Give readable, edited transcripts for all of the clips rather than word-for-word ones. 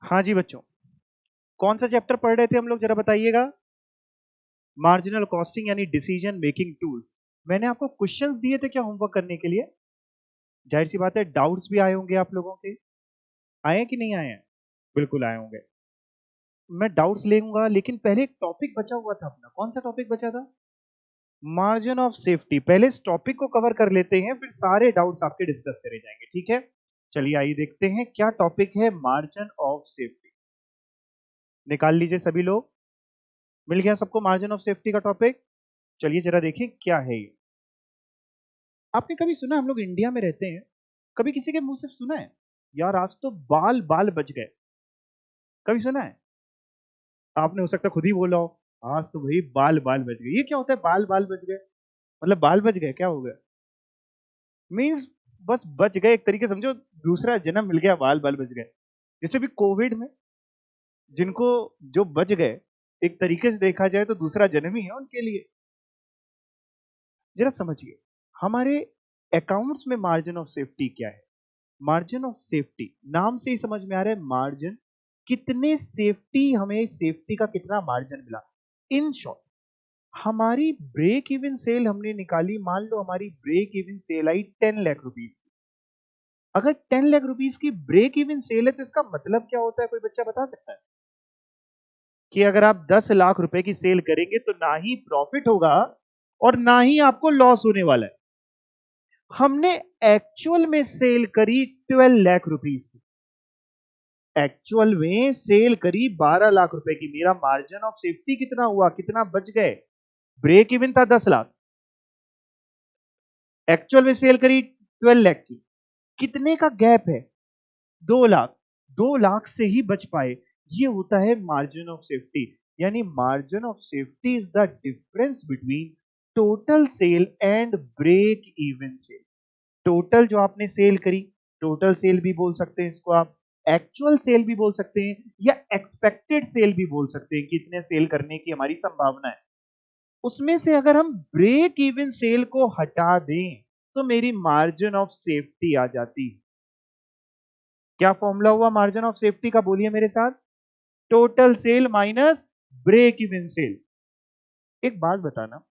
हाँ जी बच्चों, कौन सा चैप्टर पढ़ रहे थे हम लोग, जरा बताइएगा। मार्जिनल कॉस्टिंग यानी डिसीजन मेकिंग टूल्स। मैंने आपको क्वेश्चंस दिए थे क्या होमवर्क करने के लिए? जाहिर सी बात है डाउट्स भी आए होंगे आप लोगों के। आए हैं कि नहीं आए हैं? बिल्कुल आए होंगे। मैं डाउट्स लेऊंगा, लेकिन पहले एक टॉपिक बचा हुआ था अपना। कौन सा टॉपिक बचा था? Margin of safety. पहले इस टॉपिक को कवर कर लेते हैं, फिर सारे डाउट्स आपके डिस्कस करे जाएंगे, ठीक है? चलिए आइए देखते हैं क्या टॉपिक है मार्जिन ऑफ सेफ्टी। निकाल लीजिए सभी लोग। मिल गया सबको मार्जिन ऑफ सेफ्टी का टॉपिक? चलिए जरा देखिए क्या है ये। आपने कभी सुना, हम लोग इंडिया में रहते हैं, कभी किसी के मुंह से सुना है यार आज तो बाल बाल बच गए? कभी सुना है? आपने हो सकता है खुद ही बोला हो, आज तो भाई बाल बाल बच गए। ये क्या होता है बाल बाल बच गए? मतलब बाल बच गए क्या हो गया? मीन्स बस बच गए, एक तरीके समझो दूसरा जन्म मिल गया, बाल बाल बच गए। जैसे भी कोविड में जिनको जो बच गए, एक तरीके से देखा जाए तो दूसरा जन्म ही है उनके लिए। जरा समझिए, हमारे अकाउंट्स में मार्जिन ऑफ सेफ्टी क्या है? मार्जिन ऑफ सेफ्टी नाम से ही समझ में आ रहा है, मार्जिन कितने सेफ्टी, हमें सेफ्टी का कितना मार्जिन मिला। इन शॉर्ट, हमारी ब्रेक इवन सेल हमने निकाली, मान लो हमारी ब्रेक इवन सेल आई 10 लाख रुपीज की। अगर 10 लाख रुपीज की ब्रेक इवन सेल है तो इसका मतलब क्या होता है, कोई बच्चा बता सकता है? कि अगर आप 10 लाख रुपए की सेल करेंगे तो ना ही प्रॉफिट होगा और ना ही आपको लॉस होने वाला है। हमने एक्चुअल में सेल करी 12 लाख रुपीज की, एक्चुअल में सेल करी 12 लाख रुपए की। मेरा मार्जिन ऑफ सेफ्टी कितना हुआ, कितना बच गए? ब्रेक इवन था 10 लाख, एक्चुअल में सेल करी 12 लाख की। कितने का गैप है? 2 लाख। 2 लाख से ही बच पाए। ये होता है मार्जिन ऑफ सेफ्टी। यानी margin of safety is the difference between total sale and break even sale. Total जो आपने सेल करी, टोटल सेल भी बोल सकते हैं इसको आप, एक्चुअल सेल भी बोल सकते हैं, या एक्सपेक्टेड सेल भी बोल सकते हैं कि इतने सेल करने की हमारी संभावना है। उसमें से अगर हम ब्रेक इवन सेल को हटा दें तो मेरी मार्जिन ऑफ सेफ्टी आ जाती है। क्या फॉर्मूला हुआ मार्जिन ऑफ सेफ्टी का, बोलिए मेरे साथ। Total sale minus break even sale. एक बात बताना,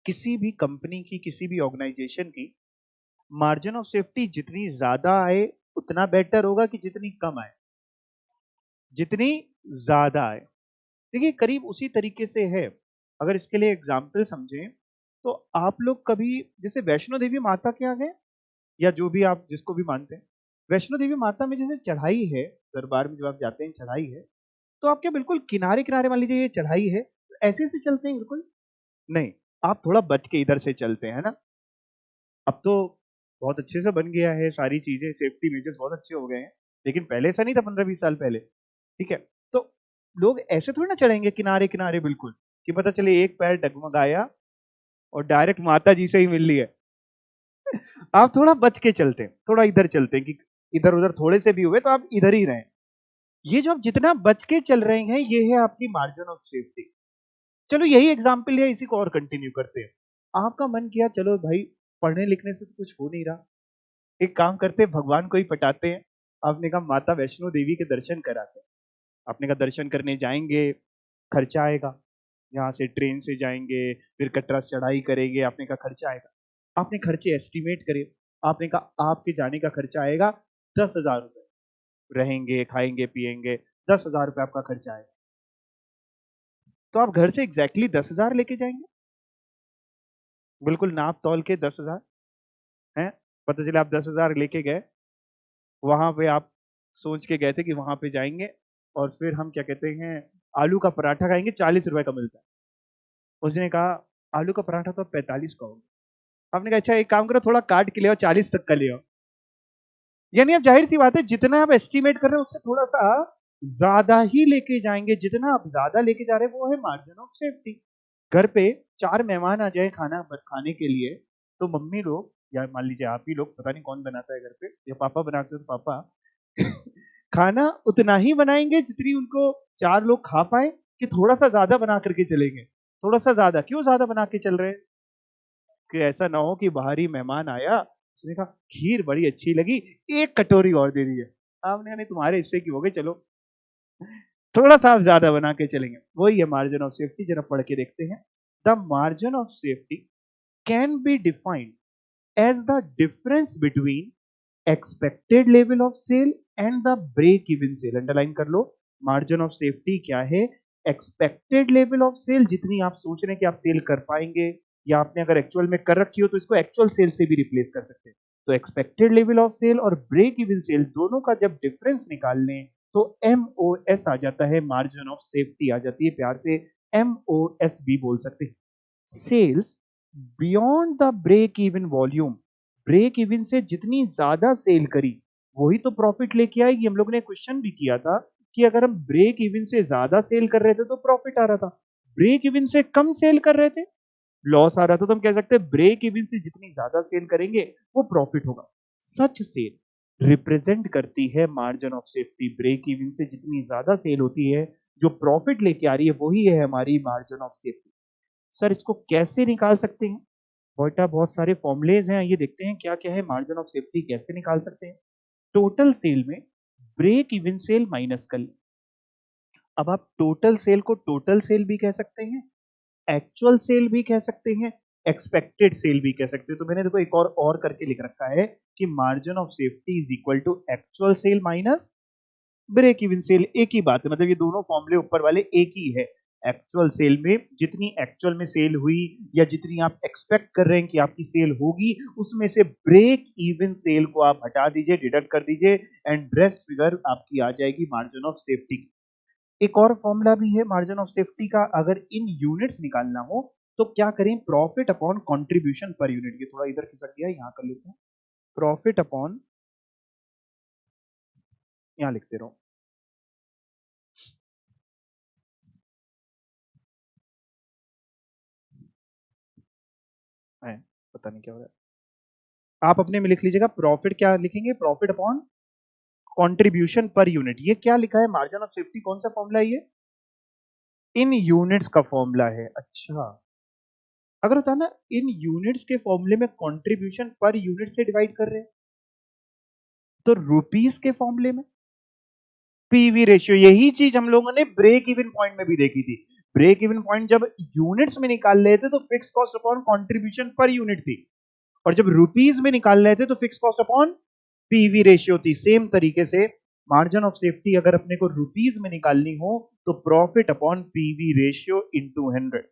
किसी भी कंपनी की, किसी भी ऑर्गेनाइजेशन की मार्जिन ऑफ सेफ्टी जितनी ज्यादा आए उतना बेटर होगा कि जितनी कम आए? जितनी ज्यादा आए। देखिए करीब उसी तरीके से है। अगर इसके लिए एग्जाम्पल समझें तो आप लोग कभी जैसे वैष्णो देवी माता के यहाँ गए, या जो भी आप जिसको भी मानते हैं, वैष्णो देवी माता में जैसे चढ़ाई है, दरबार में जब आप जाते हैं चढ़ाई है, तो आप क्या बिल्कुल किनारे किनारे, मान लीजिए ये चढ़ाई है, ऐसे से चलते हैं? बिल्कुल नहीं, आप थोड़ा बच के इधर से चलते हैं ना। अब तो बहुत अच्छे से बन गया है, सारी चीजें, सेफ्टी मेजर्स बहुत अच्छे हो गए हैं, लेकिन पहले ऐसा नहीं था 15-20 साल पहले। ठीक है, तो लोग ऐसे थोड़ी ना चढ़ेंगे किनारे किनारे बिल्कुल, कि पता चले एक पैर डगमगाया और डायरेक्ट माता जी से ही मिल ली है। आप थोड़ा बच के चलते हैं, थोड़ा इधर चलते हैं कि इधर उधर थोड़े से भी हुए तो आप इधर ही रहें। ये जो आप जितना बच के चल रहे हैं, ये है आपकी मार्जिन ऑफ सेफ्टी। चलो यही एग्जाम्पल है, इसी को और कंटिन्यू करते हैं। आपका मन किया चलो भाई, पढ़ने लिखने से तो कुछ हो नहीं रहा, एक काम करते हैं भगवान को ही पटाते हैं। आपने कहा माता वैष्णो देवी के दर्शन कराते हैं। आपने कहा दर्शन करने जाएंगे, खर्चा आएगा, यहाँ से ट्रेन से जाएंगे, फिर कटरा चढ़ाई करेंगे, आपने कहा खर्चा आएगा। आपने खर्चे एस्टिमेट करे, आपने कहा आपके जाने का खर्चा आएगा 10,000 रुपए, रहेंगे खाएंगे पिएंगे, 10,000 रुपए आपका खर्चा आएगा। तो आप घर से एग्जैक्टली 10,000 लेके जाएंगे? बिल्कुल नाप तौल के 10,000 है। पता चला आप 10,000 लेके गए, वहां पे आप सोच के गए थे कि वहां पे जाएंगे और फिर हम क्या कहते हैं, आलू का पराठा खाएंगे, 40 रुपए का मिलता है। उसने कहा आलू का पराठा तो 45 का होगा। आपने कहा अच्छा एक काम करो, थोड़ा काट के ले आओ, 40 तक का ले आओ। यानी अब जाहिर सी बात है, जितना आप एस्टिमेट कर रहे हैं उससे थोड़ा सा ज्यादा ही लेके जाएंगे। जितना आप ज्यादा लेके जा रहे हैं वो है मार्जिन ऑफ सेफ्टी। घर पे 4 मेहमान आ जाए खाना खाने के लिए, तो मम्मी लोग या मान लीजिए आप ही लोग, पता नहीं कौन बनाता है घर पे, या पापा बनाते हो तो पापा खाना उतना ही बनाएंगे जितनी उनको 4 लोग खा पाए, कि थोड़ा सा ज्यादा बना करके चलेंगे? थोड़ा सा ज्यादा क्यों ज्यादा बना के चल रहे हैं? कि ऐसा ना हो कि बाहरी मेहमान आया, उसने कहा खीर बड़ी अच्छी लगी, एक कटोरी और दे दी है। आपने नहीं तुम्हारे हिस्से की हो गई, चलो थोड़ा सा आप ज्यादा बना के चलेंगे। वही है मार्जिन ऑफ सेफ्टी, जरा पढ़ के देखते हैं। The margin of safety can be defined as the difference between expected level of sale and the break even sale. Underline कर लो, मार्जिन ऑफ सेफ्टी क्या है? एक्सपेक्टेड लेवल ऑफ सेल, जितनी आप सोच रहे हैं कि आप सेल कर पाएंगे, या आपने अगर एक्चुअल में कर रखी हो तो इसको एक्चुअल सेल से भी रिप्लेस कर सकते हैं। तो एक्सपेक्टेड लेवल ऑफ सेल और ब्रेक इवन सेल दोनों का जब डिफरेंस निकाल लें तो MOS आ जाता है, मार्जिन ऑफ सेफ्टी आ जाती है, प्यार से MOS भी बोल सकते हैं। Sales beyond the break even volume, break even से जितनी ज्यादा सेल करी वही तो प्रॉफिट लेके आएगी। हम लोग ने क्वेश्चन भी किया था कि अगर हम ब्रेक इवन से ज्यादा सेल कर रहे थे तो प्रॉफिट आ रहा था, ब्रेक इवन से कम सेल कर रहे थे लॉस आ रहा था। तो हम कह सकते हैं ब्रेक इवन से जितनी ज्यादा सेल करेंगे वो प्रॉफिट होगा। सच सेल रिप्रेजेंट करती है margin of safety, break even से जितनी ज्यादा सेल होती है जो प्रॉफिट लेके आ रही है वही है हमारी मार्जिन ऑफ सेफ्टी। सर इसको कैसे निकाल सकते हैं? बेटा बहुत सारे फॉर्मुलेज हैं, ये देखते हैं क्या क्या है। मार्जिन ऑफ सेफ्टी कैसे निकाल सकते हैं? टोटल सेल में ब्रेक इवन सेल माइनस कर लें। अब आप टोटल सेल को टोटल सेल भी कह सकते हैं, एक्चुअल सेल भी कह सकते हैं, एक्सपेक्टेड सेल भी कह सकते हैं। तो मैंने देखो एक और करके लिख रखा है कि margin of safety is equal to actual sale minus break even sale. एक ही बात है, मतलब ये दोनों फॉर्मूले ऊपर वाले एक ही है। एक्चुअल सेल में जितनी एक्चुअल में सेल हुई या जितनी आप एक्सपेक्ट कर रहे हैं कि आपकी सेल होगी, उसमें से ब्रेक इवन सेल को आप हटा दीजिए, डिडक्ट कर दीजिए, एंड रेस्ट फिगर आपकी आ जाएगी मार्जिन ऑफ सेफ्टी। एक और फॉर्मूला भी है मार्जिन ऑफ सेफ्टी का, अगर इन यूनिट्स निकालना हो तो क्या करें? Profit upon contribution per unit. ये थोड़ा इधर खिसक गया, यहाँ कर लेते हैं। प्रॉफिट अपॉन, यहाँ लिखते रहो, पता नहीं क्या हो रहा है। आप अपने में लिख लीजिएगा, प्रॉफिट क्या लिखेंगे? Profit upon contribution per unit. ये क्या लिखा है? मार्जिन ऑफ सेफ्टी कौन सा फॉर्मूला है ये? इन यूनिट्स का फॉर्मूला है। अच्छा, अगर होता ना इन यूनिट्स के फॉर्मूले में कंट्रीब्यूशन पर यूनिट से डिवाइड कर रहे हैं तो रुपीस के फॉर्मूले में पीवी रेशियो। यही चीज हम लोगों ने ब्रेक इवन पॉइंट में भी देखी थी। ब्रेक इवन पॉइंट जब यूनिट्स में निकाल रहे थे तो fix cost upon contribution per unit थी, और जब रुपीस में निकाल रहे थे तो fix cost upon PV ratio थी। सेम तरीके से मार्जिन ऑफ सेफ्टी अगर अपने को रुपीस में निकालनी हो तो profit upon PV ratio into 100।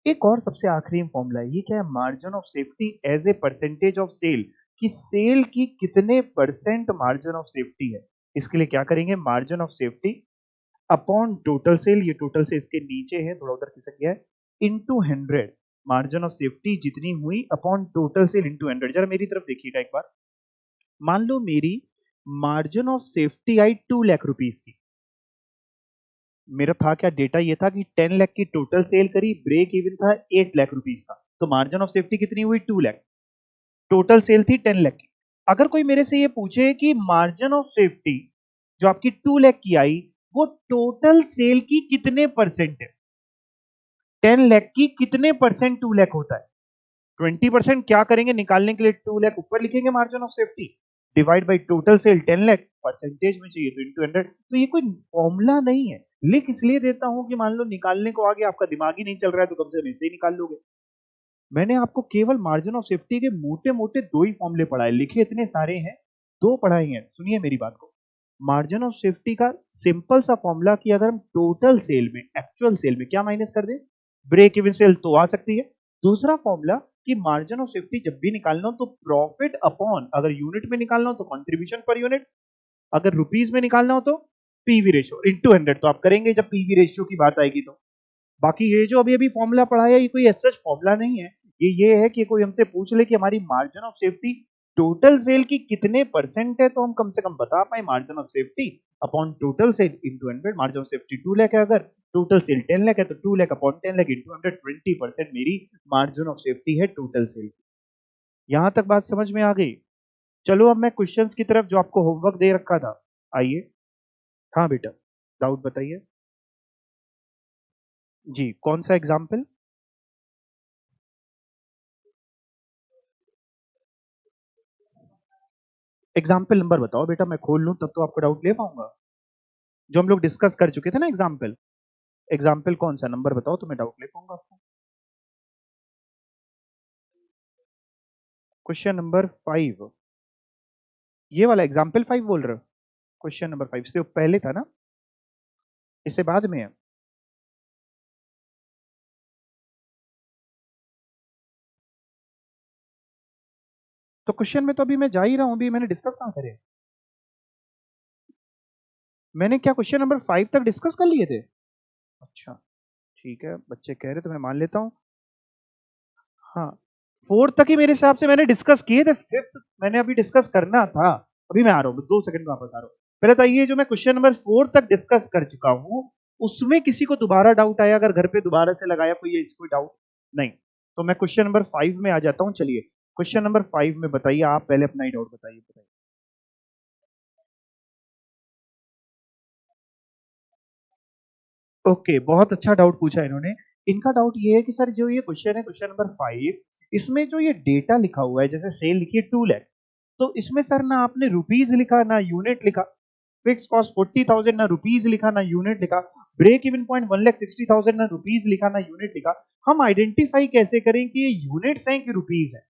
एक और सबसे आखिरी फॉर्मूला है, ये क्या है? Margin of safety as a percentage of sale, कि सेल की कितने परसेंट मार्जिन ऑफ सेफ्टी है। इसके लिए क्या करेंगे? Margin of safety upon total sale, ये टोटल से इसके नीचे है, थोड़ा उधर खिसक गया है, इनटू 100। मार्जिन ऑफ सेफ्टी जितनी हुई अपॉन टोटल सेल इनटू 100। जरा मेरी तरफ देखिएगा एक बार, मान लो मेरी margin of safety I 2 lakh rupees की। मेरा था क्या डेटा? ये था कि 10 लाख की टोटल सेल करी, ब्रेक इवन था 8 लाख रुपीस का, तो मार्जिन ऑफ सेफ्टी कितनी हुई? 2 लाख। टोटल सेल थी 10 लाख की। अगर कोई मेरे से ये पूछे कि मार्जिन ऑफ सेफ्टी जो आपकी 2 लाख की आई वो टोटल सेल की कितने परसेंट है, 10 लाख की कितने परसेंट 2 लाख होता है? 20%। क्या करेंगे निकालने के लिए? 2 लाख ऊपर लिखेंगे margin of safety, divide by total sale 10 lakh, percentage में चाहिए तो इंटू 100। तो ये कोई फॉर्मूला नहीं है, लिख इसलिए देता हूं कि मान लो निकालने को आगे आपका दिमाग ही नहीं चल रहा है तो कम से कम इसे ही निकाल लोगे। मैंने आपको केवल मार्जिन ऑफ सेफ्टी के मोटे मोटे दो ही फॉर्मूले पढ़ाए, लिखे इतने सारे हैं, दो पढ़ाए हैं। सुनिए मेरी बात को, मार्जिन ऑफ सेफ्टी का सिंपल सा फॉर्मूला कि अगर हम टोटल सेल में एक्चुअल सेल में क्या माइनस कर दें? ब्रेक इवन सेल तो आ सकती है। दूसरा फॉर्मूला कि मार्जिन ऑफ सेफ्टी जब भी निकालना हो तो प्रॉफिट अपॉन, अगर यूनिट में निकालना हो तो कंट्रीब्यूशन पर यूनिट, अगर रुपीस में निकालना हो तो पीवी रेशियो इनटू 100। तो आप करेंगे जब पीवी रेशियो की बात आएगी तो। बाकी ये जो अभी अभी फॉर्मूला पढ़ा है ये कोई ऐसा फॉर्मूला नहीं है, ये है कि कोई हमसे पूछ ले कि हमारी margin of safety total sale की कितने परसेंट है तो हम कम से कम बता पाए margin of safety upon total sale into 100। Margin of safety 2 lakh है, अगर टोटल सेल 10 लाख है तो 2 लाख अपॉन 10 लाख इनटू 100, 20% मेरी मार्जिन ऑफ सेफ्टी है टोटल सेल। यहां तक बात समझ में आ गई? चलो अब मैं क्वेश्चंस की तरफ जो आपको होमवर्क दे रखा था, आइए। हाँ बेटा, डाउट बताइए। जी, कौन सा एग्जाम्पल? एग्जाम्पल नंबर बताओ बेटा, मैं खोल लूं तब तो आपको डाउट ले पाऊंगा। जो हम लोग डिस्कस कर चुके थे ना एग्जाम्पल, एग्जाम्पल कौन सा नंबर बताओ तो मैं डाउट ले पाऊंगा आपको। क्वेश्चन नंबर 5, ये वाला एग्जाम्पल 5 बोल रहे हो? क्वेश्चन नंबर 5 से पहले था ना, इससे बाद में है। तो क्वेश्चन में तो अभी मैं जा ही रहा हूं, अभी मैंने डिस्कस कहां करे? मैंने क्या क्वेश्चन नंबर 5 तक डिस्कस कर लिए थे? अच्छा ठीक है, बच्चे कह रहे तो मैं मान लेता हूं। हाँ, 4 तक ही मेरे हिसाब से मैंने डिस्कस किए थे, 5th मैंने अभी डिस्कस करना था। अभी मैं आ रहा हूँ, 2 सेकंड में वापस आ रहा हूँ। पहले तो ये जो मैं क्वेश्चन नंबर 4 तक डिस्कस कर चुका हूँ, उसमें किसी को दोबारा डाउट आया, अगर घर पे दोबारा से लगाया कोई, इसको डाउट नहीं, तो मैं क्वेश्चन नंबर 5 में आ जाता हूँ। चलिए क्वेश्चन नंबर 5 में बताइए, आप पहले अपना ही डाउट बताइए। ओके, बहुत अच्छा डाउट पूछा इन्होंने। इनका डाउट ये है कि सर जो ये क्वेश्चन है, क्वेश्चन नंबर 5, इसमें जो ये डेटा लिखा हुआ है, जैसे सेल लिखी है 2 लाख, तो इसमें सर ना आपने रुपीज लिखा ना यूनिट लिखा, फिक्स कॉस्ट 40,000 ना रुपीज लिखा ना यूनिट लिखा, ब्रेक इवन पॉइंट 1,60,000 ना रुपीज लिखा ना यूनिट लिखा। हम आइडेंटिफाई कैसे करें कि ये यूनिट्स हैं कि रुपीज है?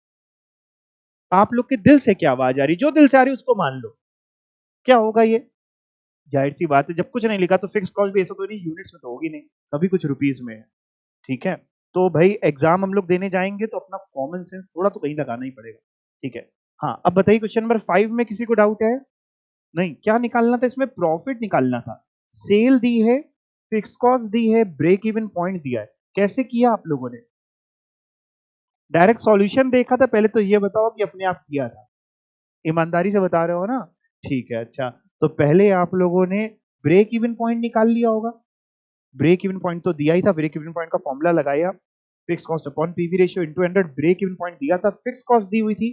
आप लोग के दिल से क्या आवाज आ रही, जो दिल से आ रही उसको मान लो। क्या होगा ये? जाहिर सी बात है, जब कुछ नहीं लिखा तो फिक्स कॉस्ट भी ऐसा तो नहीं यूनिट्स में तो होगी नहीं, सभी कुछ रुपीज में है। ठीक है, तो भाई एग्जाम हम लोग देने जाएंगे तो अपना कॉमन सेंस थोड़ा तो कहीं लगाना ही पड़ेगा। ठीक है, हाँ अब बताइए क्वेश्चन नंबर 5 में किसी को डाउट है? नहीं, क्या निकालना था इसमें? प्रॉफिट निकालना था। सेल दी है, फिक्स कॉस्ट दी है, ब्रेक इवन पॉइंट दिया है। कैसे किया आप लोगों ने? डायरेक्ट सॉल्यूशन देखा था पहले? तो ये बताओ कि अपने आप किया था? ईमानदारी से बता रहे हो ना? ठीक है, अच्छा, तो पहले आप लोगों ने ब्रेक इवन पॉइंट निकाल लिया होगा। ब्रेक इवन पॉइंट तो दिया ही था, ब्रेक इवन पॉइंट का फॉर्मूला लगाया, fix cost upon PV ratio into 100। Break even point दिया था, फिक्स कॉस्ट दी हुई थी,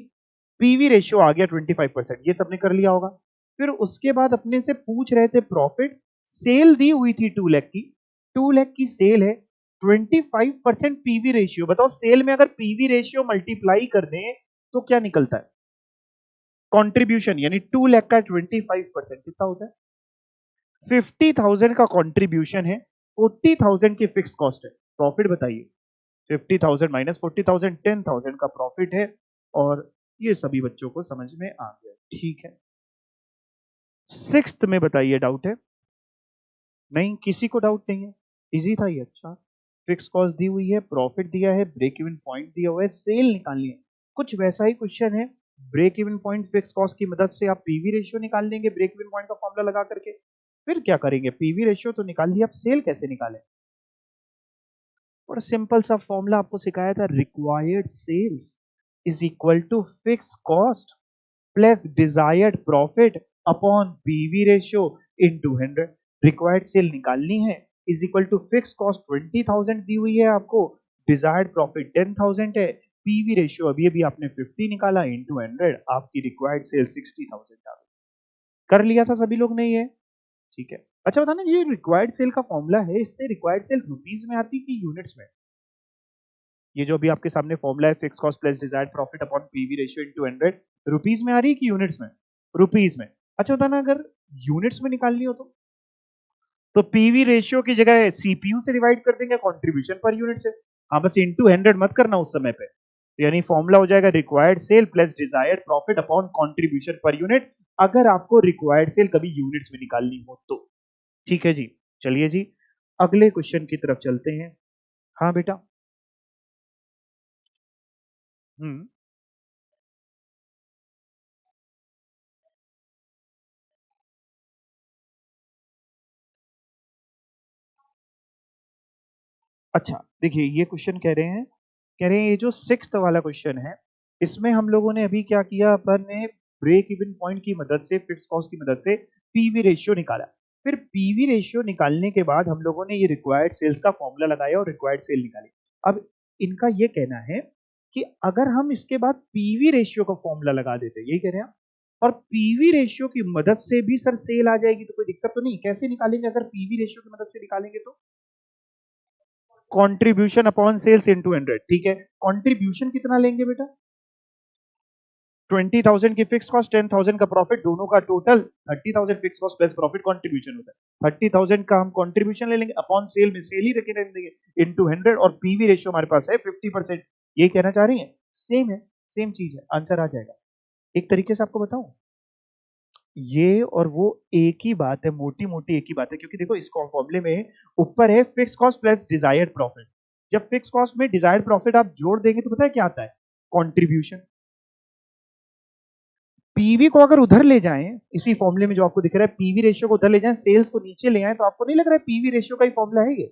पीवी रेशियो आ गया 25%, ये सबने कर लिया होगा। फिर उसके बाद अपने से पूछ रहे थे प्रॉफिट। सेल दी हुई थी 2 लाख की, 2 लाख की सेल है, 25% पीवी रेशियो। बताओ सेल में अगर पीवी रेशियो मल्टीप्लाई कर दें तो क्या निकलता है? कंट्रीब्यूशन, यानी 2 लाख का 25% कितना होता है? 50,000 का कंट्रीब्यूशन है, 40,000 की फिक्स कॉस्ट है। प्रॉफिट बताइए, 50,000 माइनस 40,000, 10,000 का प्रॉफिट है। और ये सभी बच्चों को समझ में आ गया? ठीक है, 6th में बताइए डाउट है? नहीं, किसी को डाउट नहीं है, इजी था ये। अच्छा, फिक्स कॉस्ट दी हुई है, प्रॉफिट दिया है, ब्रेक इवन पॉइंट दिया हुआ है, सेल निकालनी है। कुछ वैसा ही क्वेश्चन है, break even point fix cost की मदद से आप पीवी रेशियो निकाल लेंगे ब्रेक इवन पॉइंट का फॉर्मूला लगा करके। फिर क्या करेंगे? पीवी रेशियो तो निकाल लिया, अब सेल कैसे निकालें? और सिंपल सा फॉर्मूला आपको सिखाया था, required sales is equal to fix cost plus desired profit upon PV ratio into 100। Required sale निकालनी है, is equal to fix cost 20,000 दी हुई है आपको, डिजायर्ड प्रॉफिट 10,000 है, पीवी रेशियो अभी अभी आपने 50 निकाला इनटू 100, आपकी रिक्वायर्ड सेल 60,000 आ गई। कर लिया था सभी लोग ने ये? ठीक है, अच्छा बताना, ये रिक्वायर्ड सेल का फॉर्मूला है, इससे रिक्वायर्ड सेल रुपीज में आती कि यूनिट्स में? ये जो अभी आपके सामने फॉर्मूला है, fix cost plus desired profit upon PV ratio into 100, rupees में आ रही है कि यूनिट्स में? रुपीज में। अच्छा बताना, अगर यूनिट्स में निकालनी हो तो पीवी रेशियो की जगह सीपीयू से डिवाइड कर देंगे, कंट्रीब्यूशन पर यूनिट से। हाँ, बस इनटू 100 मत करना उस समय पे। तो यानी फॉर्मूला हो जाएगा required sale plus desired profit upon contribution per unit, अगर आपको रिक्वायर्ड सेल कभी यूनिट्स में निकालनी हो तो। ठीक है जी, चलिए जी अगले क्वेश्चन की तरफ चलते हैं। हाँ बेटा। हम्म, अच्छा देखिए, ये क्वेश्चन कह रहे हैं ये जो 6th वाला क्वेश्चन है, इसमें हम लोगों ने अभी क्या किया, अपन ने ब्रेक इवन पॉइंट की मदद से, फिक्स कॉस्ट की मदद से पीवी रेशियो निकाला। फिर पीवी रेशियो निकालने के बाद हम लोगों ने ये रिक्वायर्ड सेल्स का फॉर्मूला लगाया और रिक्वायर्ड सेल निकाली। अब इनका ये कहना है कि अगर हम इसके बाद पीवी रेशियो का फॉर्मूला लगा देते, यही कह रहे हैं आप, और पीवी रेशियो की मदद से भी सर सेल आ जाएगी तो कोई दिक्कत तो नहीं? कैसे निकालेंगे अगर पीवी रेशियो की मदद से निकालेंगे तो? Contribution upon sales into 100। ठीक है, कंट्रीब्यूशन कितना लेंगे बेटा? 20,000 की फिक्स कॉस्ट, 10,000 का प्रॉफिट, दोनों का total 30,000 fix cost plus profit contribution होता है। 30,000 का हम कंट्रीब्यूशन ले लेंगे अपॉन सेल में, सेल ही रखे रहने देंगे इनटू 100, और पीवी रेशियो हमारे पास है 50%। ये कहना चाह रही है सेम है, सेम चीज है, आंसर आ जाएगा। एक तरीके से आपको बताऊं, ये और वो एक ही बात है, मोटी मोटी एक ही बात है, क्योंकि देखो इस फॉर्मूले में ऊपर है fix cost plus desired profit. जब फिक्स कॉस्ट में डिजायर्ड प्रॉफिट आप जोड़ देंगे तो पता है क्या आता है, कंट्रीब्यूशन। पीवी को अगर उधर ले जाएं, इसी फॉर्मूले में जो आपको दिख रहा है, पीवी रेशियो को उधर ले जाएं, सेल्स को नीचे ले आए, तो आपको नहीं लग रहा है पीवी रेशियो का ही फॉर्मूला है ये?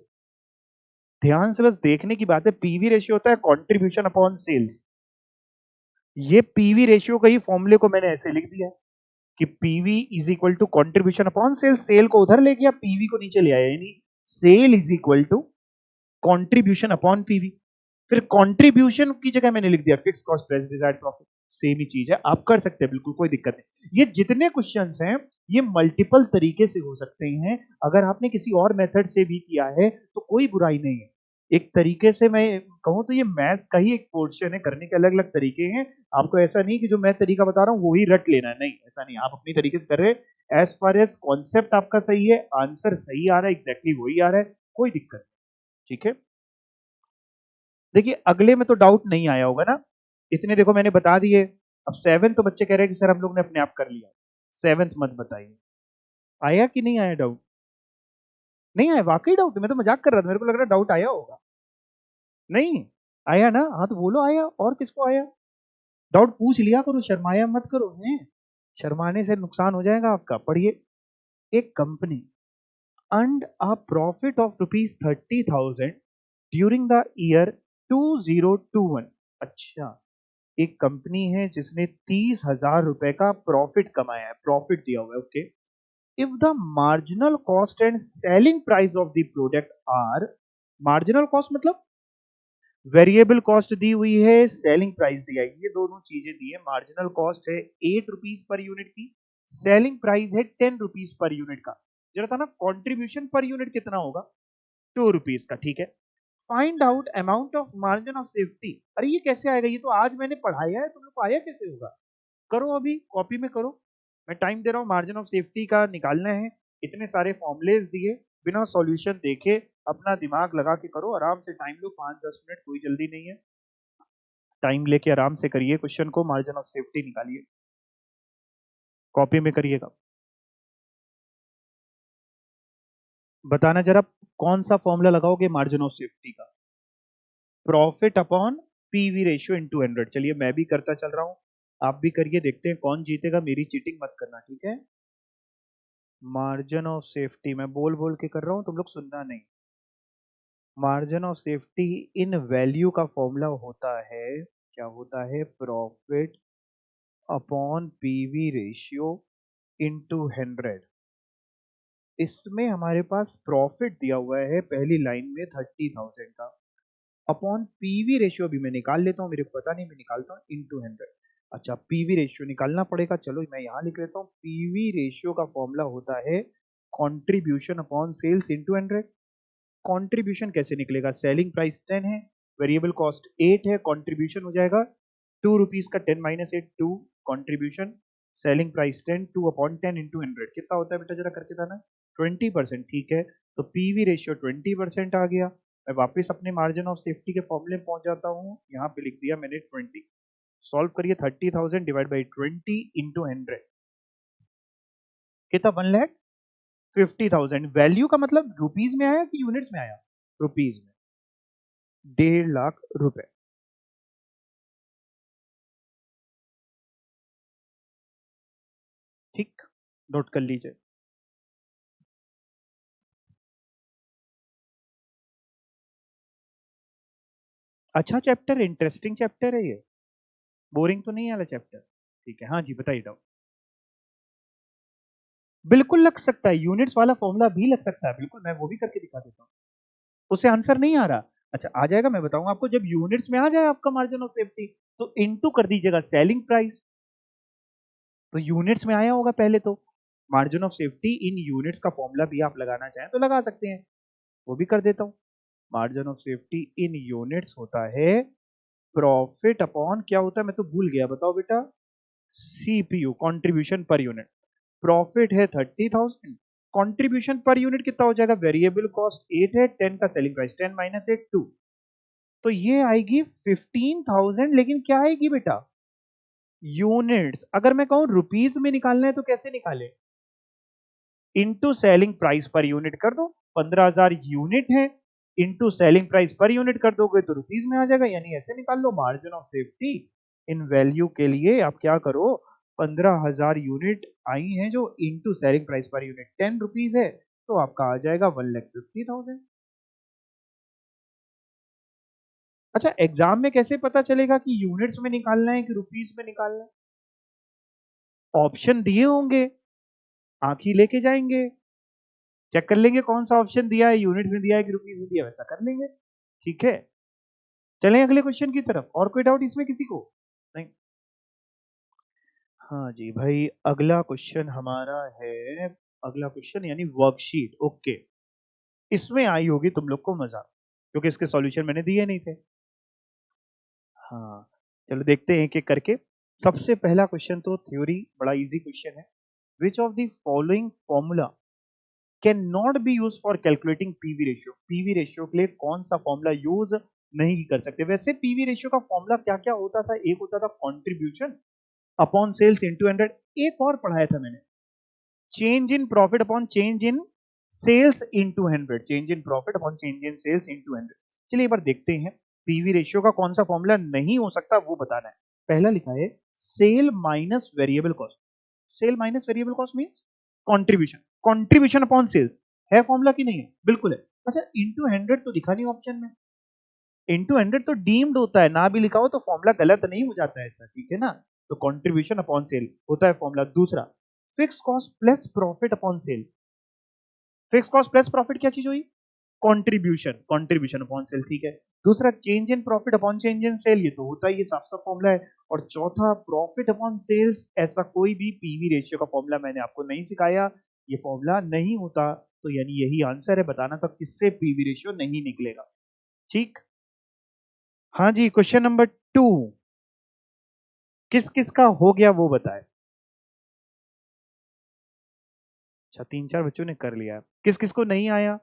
ध्यान से बस देखने की बात है, पीवी रेशियो होता है कंट्रीब्यूशन अपॉन सेल्स। ये पीवी रेशियो का ही फॉर्मूले को मैंने ऐसे लिख दिया है कि PV is equal to contribution upon sales, sale को उधर ले गया, पीवी को नीचे ले आया, यानी sale is equal to contribution upon PV. फिर कंट्रीब्यूशन की जगह मैंने लिख दिया fix cost plus desired profit. Same ही चीज है, आप कर सकते हैं, बिल्कुल कोई दिक्कत नहीं। ये जितने क्वेश्चंस हैं ये मल्टीपल तरीके से हो सकते हैं, अगर आपने किसी और मेथड से भी किया है तो कोई बुराई नहीं है। एक तरीके से मैं कहूं तो ये मैथ्स का ही एक पोर्शन है, करने के अलग अलग तरीके हैं। आपको ऐसा नहीं कि जो मैं तरीका बता रहा हूं वो ही रट लेना है, नहीं ऐसा नहीं, आप अपनी तरीके से कर रहे हैं। एज फार एज कॉन्सेप्ट आपका सही है, आंसर सही आ रहा है, एग्जैक्टली वही आ रहा है, कोई दिक्कत नहीं। ठीक है, देखिए अगले में तो डाउट नहीं आया होगा ना, इतने देखो मैंने बता दिए। अब 7 तो बच्चे कह रहे हैं कि सर हम लोग ने अपने आप कर लिया, 7th मत बताइए, आया कि नहीं आया डाउट? नहीं आया, वाकई डाउट, मैं तो मजाक कर रहा था, मेरे को लग रहा डाउट आया होगा। नहीं आया ना, हाँ तो बोलो आया, और किसको आया? डाउट पूछ लिया करो, शर्माया मत करो हैं, शर्माने से नुकसान हो जाएगा आपका। पढ़िए, एक company earned a profit of ₹30,000 during the year 2021। अच्छा, एक कंपनी है जिसने 30,000 रुपए का प्रॉफिट कमाया है, प्रॉफिट दिया हुआ है, okay. If the marginal cost and selling price of the product are, marginal cost मतलब वेरिएबल कॉस्ट दी हुई है, सेलिंग प्राइस दिया है, ये दोनों चीजें दी है। मार्जिनल कॉस्ट है 8 रुपीज पर यूनिट की, सेलिंग प्राइस है 10 रुपीज पर यूनिट का। जरा था ना कंट्रीब्यूशन पर यूनिट कितना होगा, 2 रुपीज का, ठीक है। Find out amount of margin of safety. अरे ये कैसे आएगा, ये तो आज मैंने पढ़ाया है, तुम लोग को आया कैसे होगा? करो अभी कॉपी में करो, मैं टाइम दे रहा हूँ, मार्जिन ऑफ सेफ्टी का निकालना है। इतने सारे फॉर्मुलेज दिए, बिना सॉल्यूशन देखे अपना दिमाग लगा के करो, आराम से टाइम लो, 5-10 मिनट, कोई जल्दी नहीं है, टाइम लेके आराम से करिए क्वेश्चन को, मार्जिन ऑफ सेफ्टी निकालिए, कॉपी में करिएगा। बताना जरा कौन सा फॉर्मूला लगाओगे मार्जिन ऑफ सेफ्टी का, profit upon PV ratio into 100। चलिए मैं भी करता चल रहा हूं, आप भी करिए, देखते हैं कौन जीतेगा, मेरी चीटिंग मत करना, ठीक है। मार्जिन ऑफ सेफ्टी मैं बोल बोल के कर रहा हूं, तुम लोग सुनना नहीं। Margin of safety in value का फॉर्मूला होता है, क्या होता है, profit upon PV ratio into 100। इसमें हमारे पास प्रॉफिट दिया हुआ है पहली लाइन में 30,000 का, अपॉन पीवी रेशियो भी मैं निकाल लेता हूँ, मेरे को पता नहीं, मैं निकालता हूँ इनटू 100। अच्छा, पीवी रेशियो निकालना पड़ेगा, चलो मैं यहाँ लिख लेता हूँ, पीवी रेशियो का फॉर्मूला होता है contribution upon sales into 100। Contribution कैसे निकलेगा, सेलिंग प्राइस 10 है, वेरिएबल कॉस्ट 8 है, कंट्रीब्यूशन हो जाएगा 2 रुपीज का 10 minus 8, 2 contribution, selling price 10, 2 upon 10 into 100 कितना होता है बेटा, जरा करके बताना। 20%, ठीक है, तो पीवी रेशियो 20% आ गया। मैं वापस अपने मार्जिन ऑफ सेफ्टी के फॉर्मूले में पहुंच जाता हूँ, यहाँ पे लिख दिया मैंने 20। सॉल्व करिए, 30,000 डिवाइड बाई 20 इंटू 100 कितना, 1,50,000। वैल्यू का मतलब रुपीज में आया कि यूनिट्स में आया, रुपीज में, 1,50,000 रुपए। ठीक, नोट कर लीजिए। अच्छा चैप्टर, इंटरेस्टिंग चैप्टर है ये, बोरिंग तो नहीं वाला चैप्टर, ठीक है। हाँ जी बताइए डाउट। बिल्कुल लग सकता है, यूनिट्स वाला फॉर्मूला भी लग सकता है, बिल्कुल मैं वो भी करके दिखा देता हूँ। उसे आंसर नहीं आ रहा, अच्छा आ जाएगा, मैं बताऊंगा आपको। जब यूनिट्स में आ जाए आपका मार्जिन ऑफ सेफ्टी, तो इनटू कर दीजिएगा सेलिंग प्राइस, तो यूनिट्स में आया होगा पहले तो। Margin of safety in units का फॉर्मूला भी आप लगाना चाहें तो लगा सकते हैं, वो भी कर देता हूं। Margin of safety in units होता है प्रॉफिट अपॉन, क्या होता है मैं तो भूल गया, बताओ बेटा। CPU contribution per unit, profit है 30,000, कंट्रीब्यूशन पर यूनिट कितना हो जाएगा, वेरिएबल कॉस्ट 8 है, 10 का सेलिंग प्राइस, 10 माइनस 8 2, तो ये आएगी 15,000। लेकिन क्या आएगी बेटा, यूनिट्स। अगर मैं कहूं रुपीस में निकालना है तो कैसे निकाले, into selling price per unit कर दो, 15,000 यूनिट है, into selling price per unit कर दोगे तो रुपीस में आ जाएगा, यानी ऐसे निकाल low margin of safety in value के लिए आप क्या करो, 15,000 यूनिट आई हैं जो into selling price per unit 10 rupees है, तो आपका आ जाएगा 1,50,000। अच्छा, एग्जाम में कैसे पता चलेगा कि यूनिट्स में निकालना है कि रुपीस में निकालना है, ऑप्शन दिए होंगे, आंखी लेके जाएंगे, चेक कर लेंगे कौन सा ऑप्शन दिया है, यूनिट्स में दिया है कि रुपीस में दिया है, वैसा कर लेंगे। ठीक है, चलें अगले क्वेश्चन की तरफ। और कोई डाउट इसमें किसी को? नहीं। हाँ जी भाई, अगला क्वेश्चन हमारा है, अगला क्वेश्चन यानी वर्कशीट। ओके, इसमें आई होगी तुम लोग को मजा, क्योंकि इसके सॉल्यूशन मैंने दिए नहीं थे। हाँ, चलो देखते हैं एक एक करके। सबसे पहला क्वेश्चन तो थ्योरी, बड़ा इजी क्वेश्चन है। Which of the following formula can not be use for calculating PV ratio, PV ratio के लिए कौन सा फॉर्मूला यूज नहीं कर सकते। वैसे पीवी रेशियो का फॉर्मूला क्या क्या होता था, एक होता था कंट्रीब्यूशन अपॉन सेल्स इनटू 100, एक और पढ़ाया था मैंने, change in profit upon change in sales into 100, change in profit upon change in sales into 100। चलिए एक बार देखते हैं पीवी रेशियो का कौन सा फॉर्मूला नहीं हो सकता वो बताना है। पहला लिखा है sale minus variable cost, sale minus variable cost means contribution, contribution upon sales है फॉर्मूला की नहीं है, बिल्कुल है। अच्छा, इनटू 100 तो दिखा नहीं ऑप्शन में, इनटू 100 तो डीम्ड होता है, ना भी लिखा हो तो फॉर्मूला गलत नहीं हो जाता है ऐसा, ठीक है ना। तो कंट्रीब्यूशन अपॉन सेल होता है फॉर्मूला। दूसरा, fix cost plus profit upon sale, fix cost plus profit क्या चीज हुई, कंट्रीब्यूशन, कंट्रीब्यूशन अपॉन सेल, ठीक है। दूसरा, change in profit upon change in sale, ये तो होता ही, ये साफ साफ फॉर्मूला है। और चौथा, प्रॉफिट अपॉन सेल्स, ऐसा कोई भी पीवी रेशियो का फॉर्मूला मैंने आपको नहीं सिखाया, ये फॉर्मूला नहीं होता। तो यानी यही आंसर है, बताना था किससे पीवी रेशियो नहीं निकलेगा। ठीक, हाँ जी, क्वेश्चन नंबर 2 किस किस का हो गया वो बताए। अच्छा, 3 4 बच्चों ने कर लिया, किस किस को नहीं आया।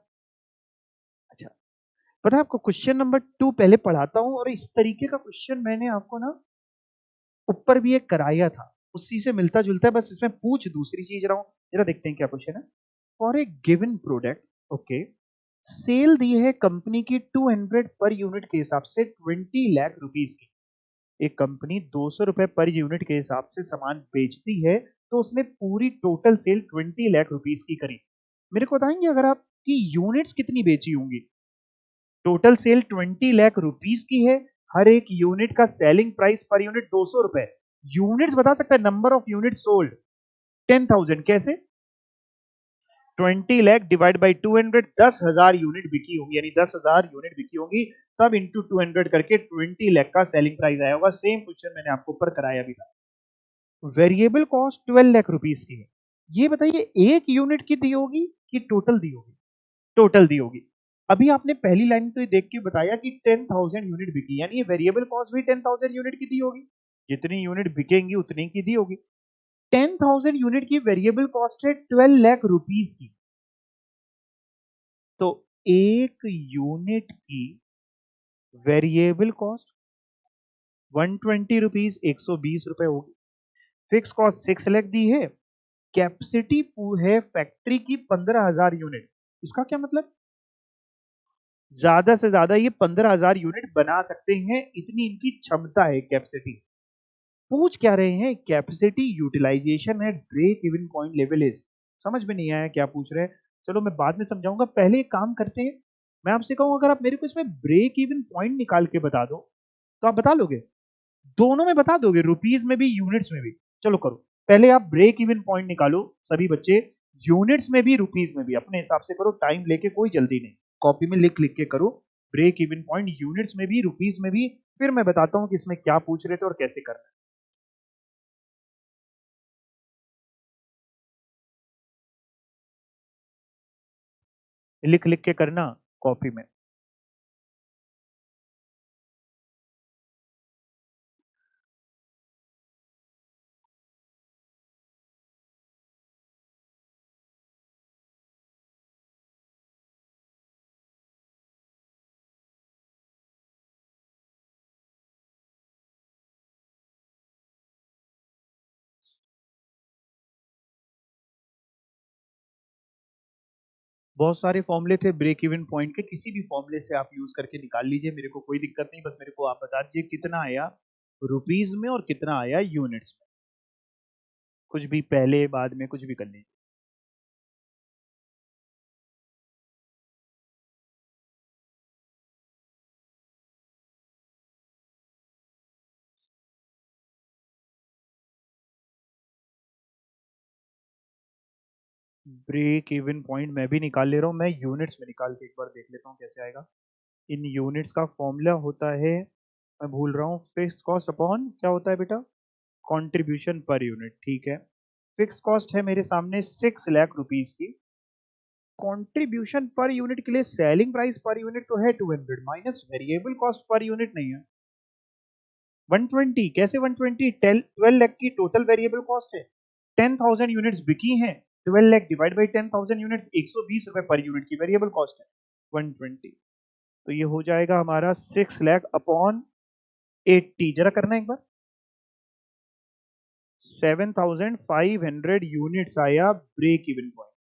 अच्छा, पता है आपको क्वेश्चन नंबर 2 पहले पढ़ाता हूं, और इस तरीके का क्वेश्चन मैंने आपको ना ऊपर भी एक कराया था, उसी से मिलता जुलता है, बस इसमें पूछ दूसरी चीज रहा हूं। जरा देखते हैं क्या क्वेश्चन है। For a given product, okay, sale दी है कंपनी की 200 पर यूनिट के हिसाब से 20 लाख रुपीज की। एक कंपनी 200 रुपए पर यूनिट के हिसाब से सामान बेचती है, तो उसने पूरी टोटल सेल 20 लाख रुपीज की करी। मेरे को बताएंगे अगर आपकी यूनिट्स कितनी बेची होंगी। टोटल सेल 20 लाख रुपीज की है, हर एक यूनिट का सेलिंग प्राइस पर यूनिट 200 रुपए, यूनिट्स बता सकता है, नंबर ऑफ यूनिट सोल्ड 10,000, कैसे, 20 लाख डिवाइड बाई 200, 10,000 यूनिट बिकी होंगी, यानी 10,000 यूनिट बिकी होंगी, तब इंटू 200 करके 20 लाख का सेलिंग प्राइस आया होगा। सेम क्वेश्चन मैंने आपको ऊपर कराया भी था। वेरिएबल कॉस्ट 12 लाख रुपीज की है, ये बताइए एक यूनिट की दी होगी कि टोटल दी होगी, टोटल दी होगी। अभी आपने पहली लाइन तो ये देख के बताया कि 10,000 यूनिट बिकी, यानी ये वेरिएबल कॉस्ट भी 10,000 यूनिट की दी होगी, जितनी यूनिट बिकेंगी उतनी की दी होगी। 10,000 यूनिट की वेरिएबल कॉस्ट है 12 लाख रुपीज की, तो एक यूनिट की वेरिएबल कॉस्ट 120 रुपीज, 120 रुपए होगी। फिक्स कॉस्ट 6 लाख दी है, कैपेसिटी है फैक्ट्री की 15,000 यूनिट। इसका क्या मतलब, ज्यादा से ज्यादा ये 15,000 यूनिट बना सकते हैं, इतनी इनकी क्षमता है, कैपेसिटी। पूछ क्या रहे हैं, कैपेसिटी यूटिलाइजेशन है, break even point level is. समझ में नहीं आया क्या पूछ रहे हैं, चलो मैं बाद में समझाऊंगा, पहले एक काम करते हैं। मैं आपसे कहूं अगर आप मेरे को इसमें ब्रेक इवन पॉइंट निकाल के बता दो, तो आप बता लोगे, दोनों में बता दोगे, रुपीज में भी यूनिट्स में भी। चलो करो, पहले आप ब्रेक इवन पॉइंट निकालो सभी बच्चे, यूनिट्स में भी रुपीज में भी, अपने हिसाब से करो, टाइम लेके, कोई जल्दी नहीं, कॉपी में लिख लिख के करो। ब्रेक इवन पॉइंट यूनिट्स में भी रुपीज में भी, फिर मैं बताता हूं कि इसमें क्या पूछ रहे थे और कैसे करना है, लिख लिख के करना कॉपी में। बहुत सारे फॉर्मूले थे ब्रेक इवन पॉइंट के, किसी भी फॉर्मूले से आप यूज करके निकाल लीजिए, मेरे को कोई दिक्कत नहीं, बस मेरे को आप बता दीजिए कितना आया रुपीज में और कितना आया यूनिट्स में। कुछ भी पहले बाद में कुछ भी कर लीजिए। ब्रेक इवन पॉइंट मैं भी निकाल ले रहा हूँ, मैं यूनिट्स में निकाल के एक बार देख लेता हूँ कैसे आएगा। इन यूनिट्स का फॉर्मूला होता है, मैं भूल रहा हूँ, फिक्स कॉस्ट अपॉन क्या होता है बेटा, कंट्रीब्यूशन पर यूनिट। ठीक है, फिक्स कॉस्ट है मेरे सामने 6 लाख रुपीज की, कंट्रीब्यूशन पर यूनिट के लिए सेलिंग प्राइस पर यूनिट तो है 200 minus variable cost per unit नहीं है 120। कैसे 120? 12 लाख की टोटल वेरिएबल कॉस्ट है, 10,000 यूनिट्स बिकी हैं, 12 लाख डिवाइड बाई 10,000 यूनिट्स, 120 रुपए पर यूनिट की वेरिएबल कॉस्ट है 120। तो ये हो जाएगा हमारा 6 लाख अपॉन 80, जरा करना एक बार, 7,500 यूनिट्स आया ब्रेक इवन पॉइंट।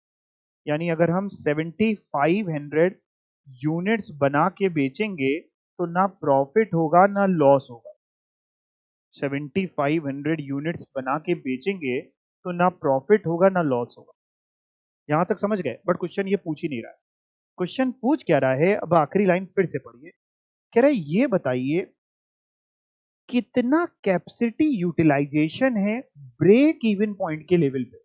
यानी अगर हम 7,500 यूनिट्स बना के बेचेंगे तो ना प्रॉफिट होगा ना लॉस होगा। 7,500 यूनिट्स बना के बेचेंगे तो ना प्रॉफिट होगा ना लॉस होगा। यहां तक समझ गए? बट क्वेश्चन ये पूछ ही नहीं रहा है। क्वेश्चन पूछ क्या रहा है, अब आखिरी लाइन फिर से पढ़िए। कह रहा है ये बताइए कितना कैपेसिटी यूटिलाइजेशन है ब्रेक इवन पॉइंट के लेवल पे।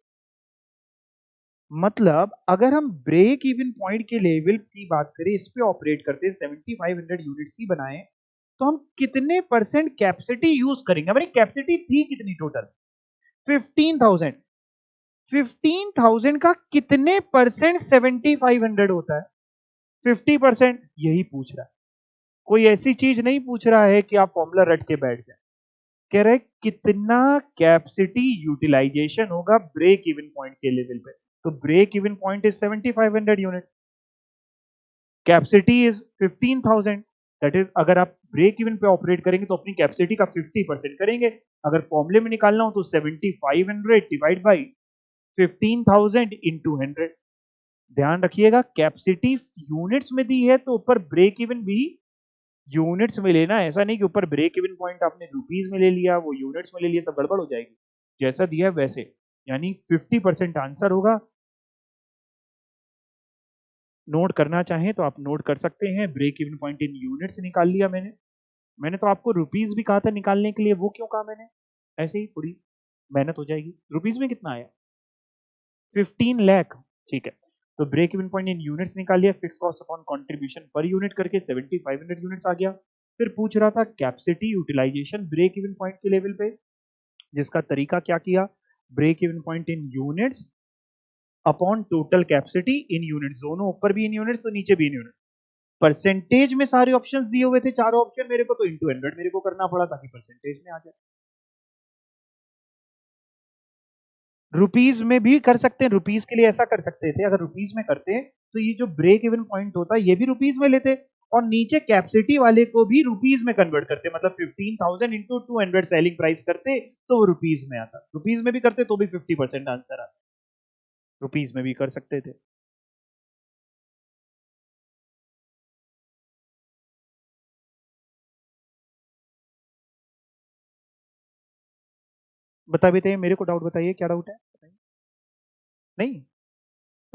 मतलब अगर हम ब्रेक इवन पॉइंट के लेवल की बात करें, इस पे ऑपरेट करते 7,500 यूनिट्स ही बनाए, तो हम कितने परसेंट कैपेसिटी यूज करेंगे। हमारी कैपेसिटी थी कितनी टोटल? 15,000। 15,000 का कितने परसेंट 7,500 होता है? 50%। यही पूछ रहा है, कोई ऐसी चीज नहीं पूछ रहा है कि आप फॉर्मूला रट के बैठ जाए। कह रहे कितना कैपेसिटी यूटिलाइजेशन होगा ब्रेक इवन पॉइंट के लेवल पे। तो break even point is 7,500 unit, capacity is 15,000। That is अगर आप ब्रेक इवन पे ऑपरेट करेंगे तो अपनी कैपेसिटी का 50% करेंगे। अगर फॉर्मूले में निकालना हो तो 7,500 डिवाइड बाई 15,000 इंटू 100। ध्यान रखिएगा कैपेसिटी यूनिट्स में दी है तो ऊपर ब्रेक इवन भी यूनिट्स में लेना है। ऐसा नहीं कि ऊपर ब्रेक इवन पॉइंट आपने रुपीज में ले लिया, वो यूनिट्स में ले लिया, सब गड़बड़ हो जाएगी। जैसा दिया है वैसे, यानी 50% आंसर होगा। नोट करना चाहें तो आप नोट कर सकते हैं। Break even point in units निकाल लिया मैंने। मैंने तो आपको रुपीज भी कहा था निकालने के लिए, वो क्यों कहा मैंने? ऐसे ही थोड़ी मेहनत हो जाएगी। रुपीज में कितना आया? 15 लाख। ठीक है, तो break even point in units निकाल लिया, fix cost upon contribution per unit करके 7,500 यूनिट्स आ गया। फिर पूछ रहा था capacity utilisation break even point के लेवल पे, जिसका तरीका क्या किया, break even point in units upon total capacity in units, दोनों ऊपर भी इन यूनिट्स तो नीचे भी इन यूनिट्स। परसेंटेज में सारे ऑप्शंस दिए हुए थे, चारों ऑप्शन मेरे को, तो इंटू 100 मेरे को करना पड़ा ताकि परसेंटेज में आ जाए। रुपीज में भी कर सकते हैं, रुपीज के लिए ऐसा कर सकते थे, अगर रुपीज में करते तो ये जो ब्रेक इवन पॉइंट होता है ये भी रुपीज में लेते और नीचे कैपेसिटी वाले को भी रुपीज में कन्वर्ट करते, मतलब 15,000 इंटू 200 सेलिंग प्राइस करते तो वो रुपीज में आता। रुपीज में भी करते तो भी 50% आंसर आता, रुपीज में भी कर सकते थे। बता बताइए, मेरे को डाउट बताइए, क्या डाउट है बताइए। नहीं,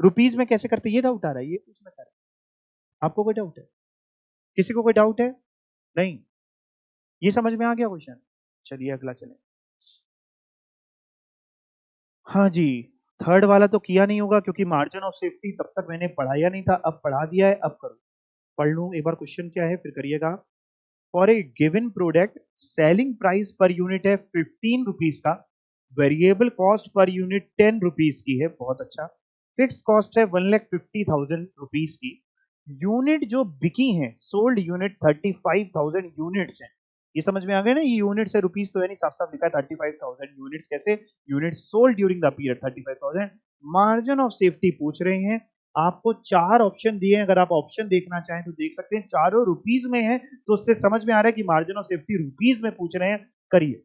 रुपीज में कैसे करते ये डाउट आ रहा है, ये पूछना चाह रहा है। आपको कोई डाउट है? किसी को कोई डाउट है? नहीं, ये समझ में आ गया क्वेश्चन। चलिए अगला चलें। हाँ जी, थर्ड वाला तो किया नहीं होगा क्योंकि मार्जिन ऑफ सेफ्टी तब तक मैंने पढ़ाया नहीं था, अब पढ़ा दिया है, अब करो। पढ़ लूं एक बार क्वेश्चन क्या है फिर करिएगा। For a given product selling price per unit है 15 रुपीज का, variable cost per unit 10 rupees की है, बहुत अच्छा। फिक्स कॉस्ट है 1,50,000 रुपीज की। यूनिट जो बिकी है, सोल्ड यूनिट 35,000 यूनिट्स हैं। ये समझ में आ गया ना, ये यूनिट्स है, रुपीज तो है नहीं, साफ साफ लिखा है 35,000 यूनिट्स। कैसे? Unit sold during the period 35,000। Margin of safety पूछ रहे हैं, आपको 4 ऑप्शन दिए हैं, अगर आप ऑप्शन देखना चाहें तो देख सकते हैं, चारों रुपीज में है, तो उससे समझ में आ रहा है कि मार्जिन ऑफ सेफ्टी रुपीज में पूछ रहे हैं। करिए।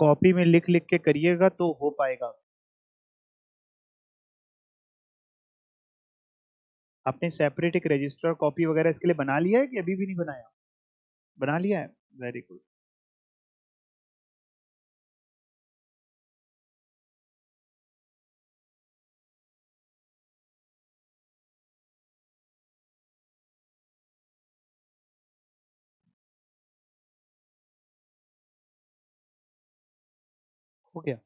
कॉपी में लिख लिख के करिएगा तो हो पाएगा। आपने सेपरेट एक रजिस्टर कॉपी वगैरह इसके लिए बना लिया है कि अभी भी नहीं बनाया? बना लिया है, वेरी गुड। हो गया?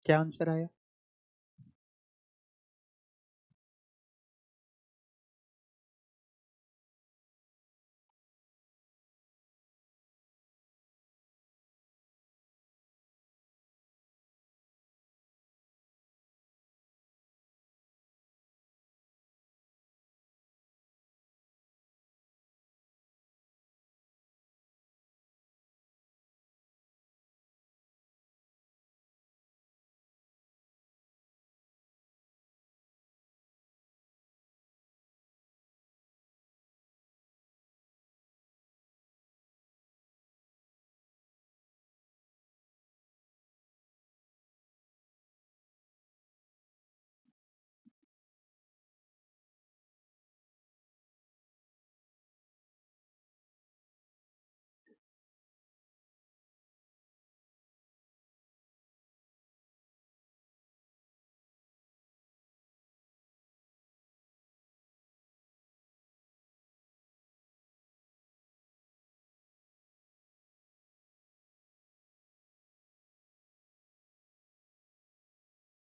क्या आंसर आया?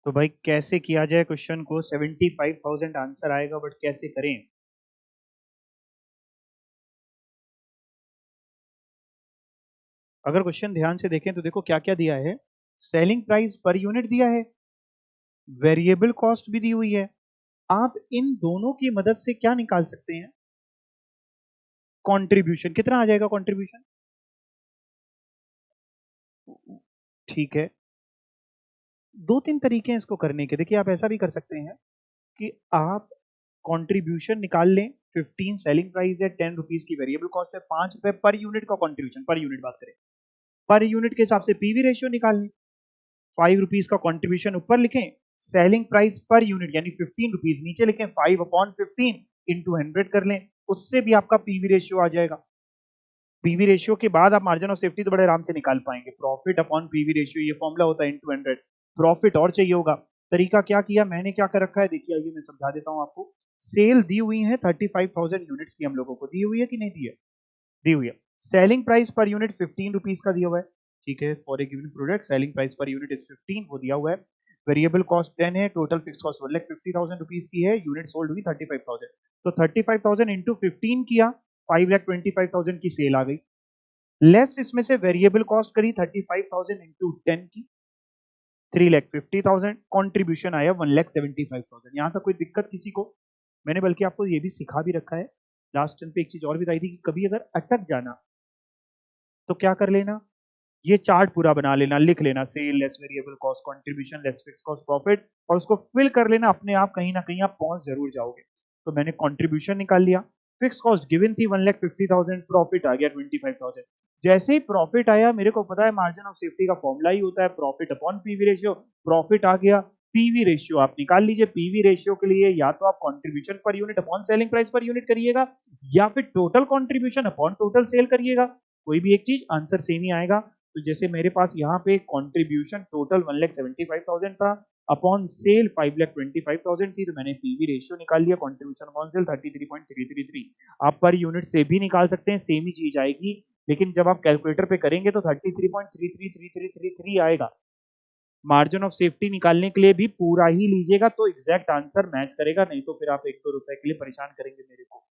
तो भाई कैसे किया जाए क्वेश्चन को? 75,000 आंसर आएगा, बट कैसे करें? अगर क्वेश्चन ध्यान से देखें तो देखो क्या क्या दिया है। सेलिंग प्राइस पर यूनिट दिया है, वेरिएबल कॉस्ट भी दी हुई है। आप इन दोनों की मदद से क्या निकाल सकते हैं? कंट्रीब्यूशन कितना आ जाएगा? कंट्रीब्यूशन, ठीक है, दो तीन तरीके हैं इसको करने के। देखिए आप ऐसा भी कर सकते हैं कि आप कंट्रीब्यूशन निकाल लें। 15 सेलिंग प्राइस है, 10 रुपीज की वेरिएबल कॉस्ट है, 5 रुपए पर यूनिट का कंट्रीब्यूशन, पर यूनिट बात करें, पर यूनिट के हिसाब से पीवी रेशियो निकाल लें। 5 रुपीज का कंट्रीब्यूशन ऊपर लिखें, सेलिंग प्राइस पर यूनिट यानी 15 रुपीज नीचे लिखें, 5/15 इंटू 100 कर लें, उससे भी आपका पीवी रेशियो आ जाएगा। पीवी रेशियो के बाद आप मार्जिन ऑफ सेफ्टी तो बड़े आराम से निकाल पाएंगे। प्रॉफिट अपॉन पीवी रेशियो ये फॉर्मूला होता है इंटू 100। प्रॉफिट और चाहिए होगा, तरीका क्या किया मैंने, क्या कर रखा है देखिए, आइए मैं समझा देता हूं आपको। सेल दी हुई है 35,000 यूनिट्स की, हम लोगों को दी हुई है कि नहीं दी है? दी हुई है। Selling price per unit 15 rupees का दिया हुआ है, ठीक है, for a given product selling price पर यूनिट इज 15, वो दिया हुआ है। वेरिएबल कॉस्ट 10 है, टोटल फिक्स कॉस्ट 1,50,000 रुपीज की है, यूनिट सोल्ड हुई 35,000। तो 35,000 इंटू 15 किया, 5,25,000 की सेल आ गई। लेस इसमें से वेरिएबल कॉस्ट करी 35,000 इंटू 10 की, 3,50,000। कॉन्ट्रीब्यूशन आया 1,75,000। यहां तक कोई दिक्कत किसी को? मैंने बल्कि आपको ये भी सिखा भी रखा है, लास्ट टाइम पे एक चीज और बताई थी कि कभी अगर अटक जाना तो क्या कर लेना, ये चार्ट पूरा बना लेना, लिख लेना, sale less variable cost, contribution less fix cost, profit, और उसको फिल कर लेना। अपने आप कहीं ना कहीं आप पहुंच जरूर जाओगे। तो मैंने कंट्रीब्यूशन निकाल लिया, फिक्स कॉस्ट गिवन थी 1,50,000, प्रॉफिट आ गया 25,000। जैसे ही प्रॉफिट आया, मेरे को पता है मार्जिन ऑफ सेफ्टी का फॉर्मूला ही होता है profit upon PV ratio. Profit आ गया, पीवी रेशियो आप निकाल लीजिए। पीवी रेशियो के लिए या तो आप contribution per unit upon selling price per unit करिएगा, या फिर total contribution upon total sale करिएगा, कोई भी एक चीज, आंसर सेम ही आएगा। तो जैसे मेरे पास यहाँ पे कंट्रीब्यूशन टोटल 1,75,000 था, अपॉन सेल 5,25,000 थी, तो मैंने पीवी रेशियो निकाल लिया, कंट्रीब्यूशन अपॉन सेल 33.333। आप पर यूनिट से भी निकाल सकते हैं, सेम ही चीज आएगी, लेकिन जब आप कैलकुलेटर पे करेंगे तो 33.333333 आएगा। मार्जिन ऑफ सेफ्टी निकालने के लिए भी पूरा ही लीजिएगा तो एग्जैक्ट आंसर मैच करेगा, नहीं तो फिर आप 1-2 रुपए के लिए परेशान करेंगे मेरे को।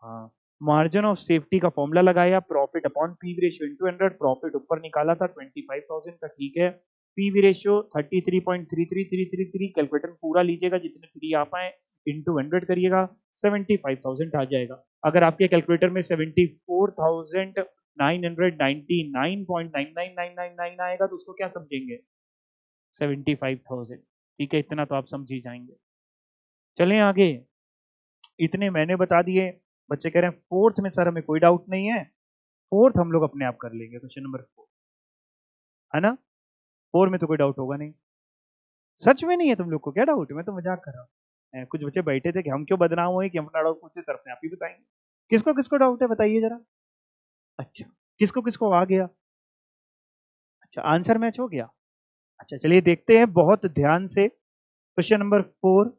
हाँ, मार्जिन ऑफ सेफ्टी का फॉर्मूला लगाया, profit upon PV ratio into 100। Profit ऊपर निकाला था 25,000 का, ठीक है, पीवी रेशियो 33.33333, कैलकुलेटर पूरा लीजिएगा जितने 3 आ पाए, इंटू 100 करिएगा, 75,000 आ जाएगा। अगर आपके कैलकुलेटर में 74,999.9999 आएगा तो उसको क्या समझेंगे? 75,000, ठीक है, इतना तो आप समझ ही जाएंगे। चलें आगे, इतने मैंने बता दिए। बच्चे कह रहे हैं फोर्थ में सर हमें कोई डाउट नहीं है, फोर्थ हम लोग अपने आप कर लेंगे, क्वेश्चन नंबर 4, है ना? 4 में तो कोई डाउट होगा नहीं। सच में नहीं है तुम लोग को? क्या डाउट है? मैं तो मजाक कर रहा हूँ। कुछ बच्चे बैठे थे कि हम क्यों बदनाम हुए कि हम अपना डाउट पूछे, सर अपने आप ही बताएंगे। किसको किसको डाउट है बताइए जरा। अच्छा, किसको किसको आ गया? अच्छा, आंसर मैच हो गया। अच्छा, चलिए देखते हैं बहुत ध्यान से। क्वेश्चन नंबर 4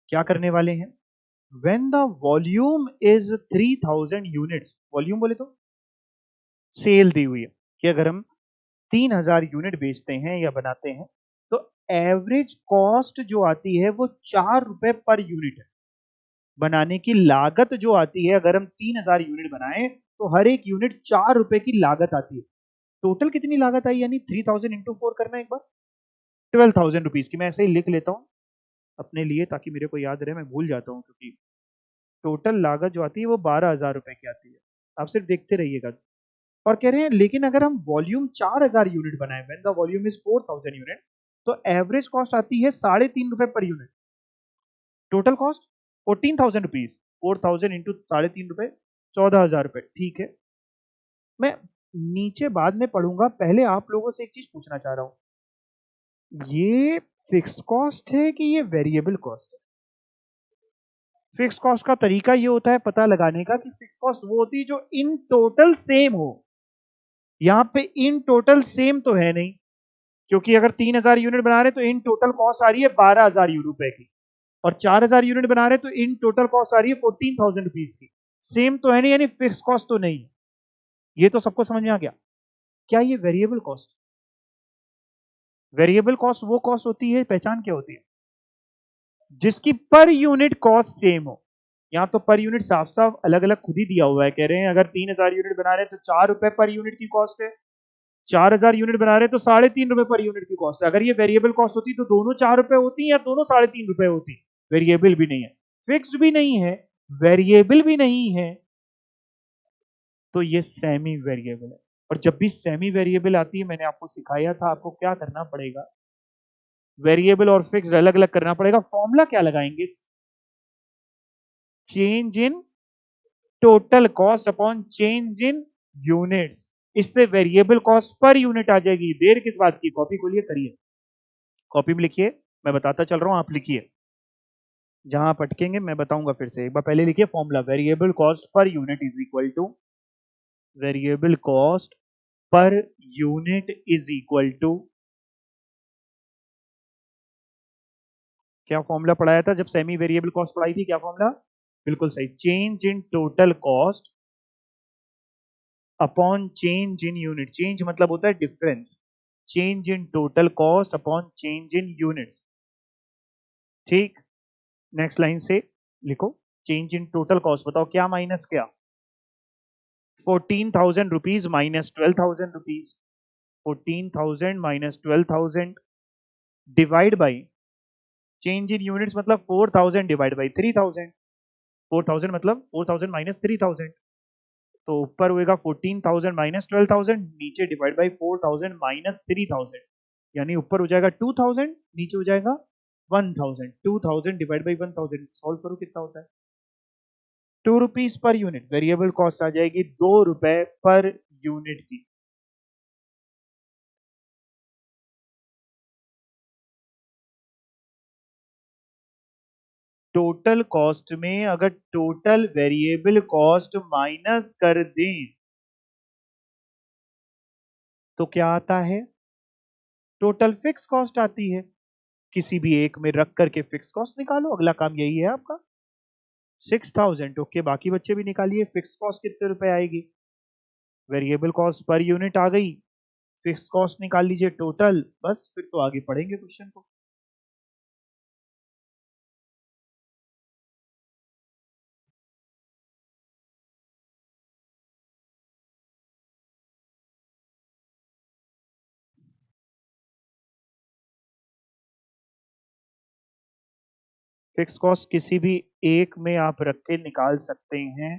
क्या करने वाले हैं? When the volume is 3000 units, volume बोले तो सेल दी हुई है कि अगर हम 3000 यूनिट बेचते हैं या बनाते हैं तो एवरेज कॉस्ट जो आती है वो 4 रुपए पर यूनिट है। बनाने की लागत जो आती है, अगर हम 3000 यूनिट बनाएं तो हर एक यूनिट 4 रुपए की लागत आती है। टोटल कितनी लागत आई? यानी 3000 इंटू 4 करना एक बार, 12,000 रुपीज की। मैं ऐसे ही लिख लेता हूं अपने लिए ताकि मेरे को याद रहे, मैं भूल जाता हूं क्योंकि टोटल लागत जो आती है वो 12,000 रुपए की आती है। आप सिर्फ देखते रहिएगा। और कह रहे हैं लेकिन अगर हम वॉल्यूम 4000 यूनिट बनाए, when the volume is 4000 unit, तो एवरेज कॉस्ट आती है 3.5 रुपए per unit. Total cost 14,000 rupees. 4,000 into 3.5 रुपए, 14,000 रुपए। ठीक है, मैं नीचे बाद में पढ़ूंगा, पहले आप लोगों से एक चीज पूछना चाह रहा हूं, ये फिक्स कॉस्ट है कि ये वेरिएबल कॉस्ट है? फिक्स कॉस्ट का तरीका ये होता है पता लगाने का कि फिक्स कॉस्ट वो होती है जो इन टोटल सेम हो। यहां पे इन टोटल सेम तो है नहीं, क्योंकि अगर 3000 यूनिट बना रहे तो इन टोटल कॉस्ट आ रही है 12,000 रुपए की, और 4000 यूनिट बना रहे तो इन टोटल कॉस्ट आ रही है 14,000 रुपीज की। सेम तो है नहीं, यानी फिक्स कॉस्ट तो नहीं है। ये तो सबको समझ में आ गया। क्या ये वेरिएबल कॉस्ट? वेरिएबल कॉस्ट वो कॉस्ट होती है, पहचान क्या होती है, जिसकी पर यूनिट कॉस्ट सेम हो। यहां तो पर यूनिट साफ साफ अलग अलग खुद ही दिया हुआ है, कह रहे हैं अगर 3000 यूनिट बना रहे हैं तो 4 रुपए पर यूनिट की कॉस्ट है, 4000 यूनिट बना रहे हैं तो 3.5 रुपए पर यूनिट की कॉस्ट है। अगर ये वेरिएबल कॉस्ट होती तो दोनों 4 रुपए होती या दोनों 3.5 रुपए होती। वेरिएबल भी नहीं है, फिक्स्ड भी नहीं है, वेरिएबल भी नहीं है, तो ये सेमी वेरिएबल है। और जब भी सेमी वेरिएबल आती है, मैंने आपको सिखाया था आपको क्या करना पड़ेगा, वेरिएबल और फिक्स्ड अलग अलग करना पड़ेगा। फॉर्मूला क्या लगाएंगे? Change in total cost upon change in units. इससे वेरिएबल कॉस्ट पर यूनिट आ जाएगी। देर किस बात की? कॉपी खोलिए, करिए, कॉपी में लिखिए, मैं बताता चल रहा हूं, आप लिखिए। जहां आप अटकेंगे मैं बताऊंगा फिर से। एक बार पहले लिखिए formula, variable cost per unit is equal to, variable cost per unit is equal to, क्या फॉर्मूला पढ़ाया था जब सेमी वेरिएबल कॉस्ट पढ़ाई थी? क्या फॉर्मूला? बिल्कुल सही, change in total cost upon change in unit. Change मतलब होता है difference, change in total cost upon change in units. ठीक, नेक्स्ट लाइन से लिखो, चेंज इन टोटल कॉस्ट, बताओ क्या माइनस क्या? 14,000 rupees minus 12,000 rupees, 14,000 minus 12,000 divide by change in units मतलब 4,000 डिवाइड बाई 3,000। 4,000 मतलब 4,000 माइनस 3,000, तो ऊपर होएगा 14,000 माइनस 12,000, नीचे डिवाइड बाई 4,000 माइनस 3,000, यानी ऊपर हो जाएगा 2,000, नीचे हो जाएगा 1,000। 2,000 डिवाइड बाई 1,000 सॉल्व करो कितना होता है? 2 rupees per unit. Variable cost आ जाएगी 2 रुपए पर यूनिट की। टोटल कॉस्ट में अगर टोटल वेरिएबल कॉस्ट माइनस कर दें तो क्या आता है? टोटल फिक्स कॉस्ट आती है। किसी भी एक में रख करके फिक्स कॉस्ट निकालो, अगला काम यही है आपका। 6,000, ओके, बाकी बच्चे भी निकालिए, फिक्स कॉस्ट कितने रुपए आएगी? वेरिएबल कॉस्ट पर यूनिट आ गई, फिक्स कॉस्ट निकाल लीजिए टोटल, बस फिर तो आगे पढ़ेंगे क्वेश्चन को। फिक्स कॉस्ट किसी भी एक में आप रख के निकाल सकते हैं।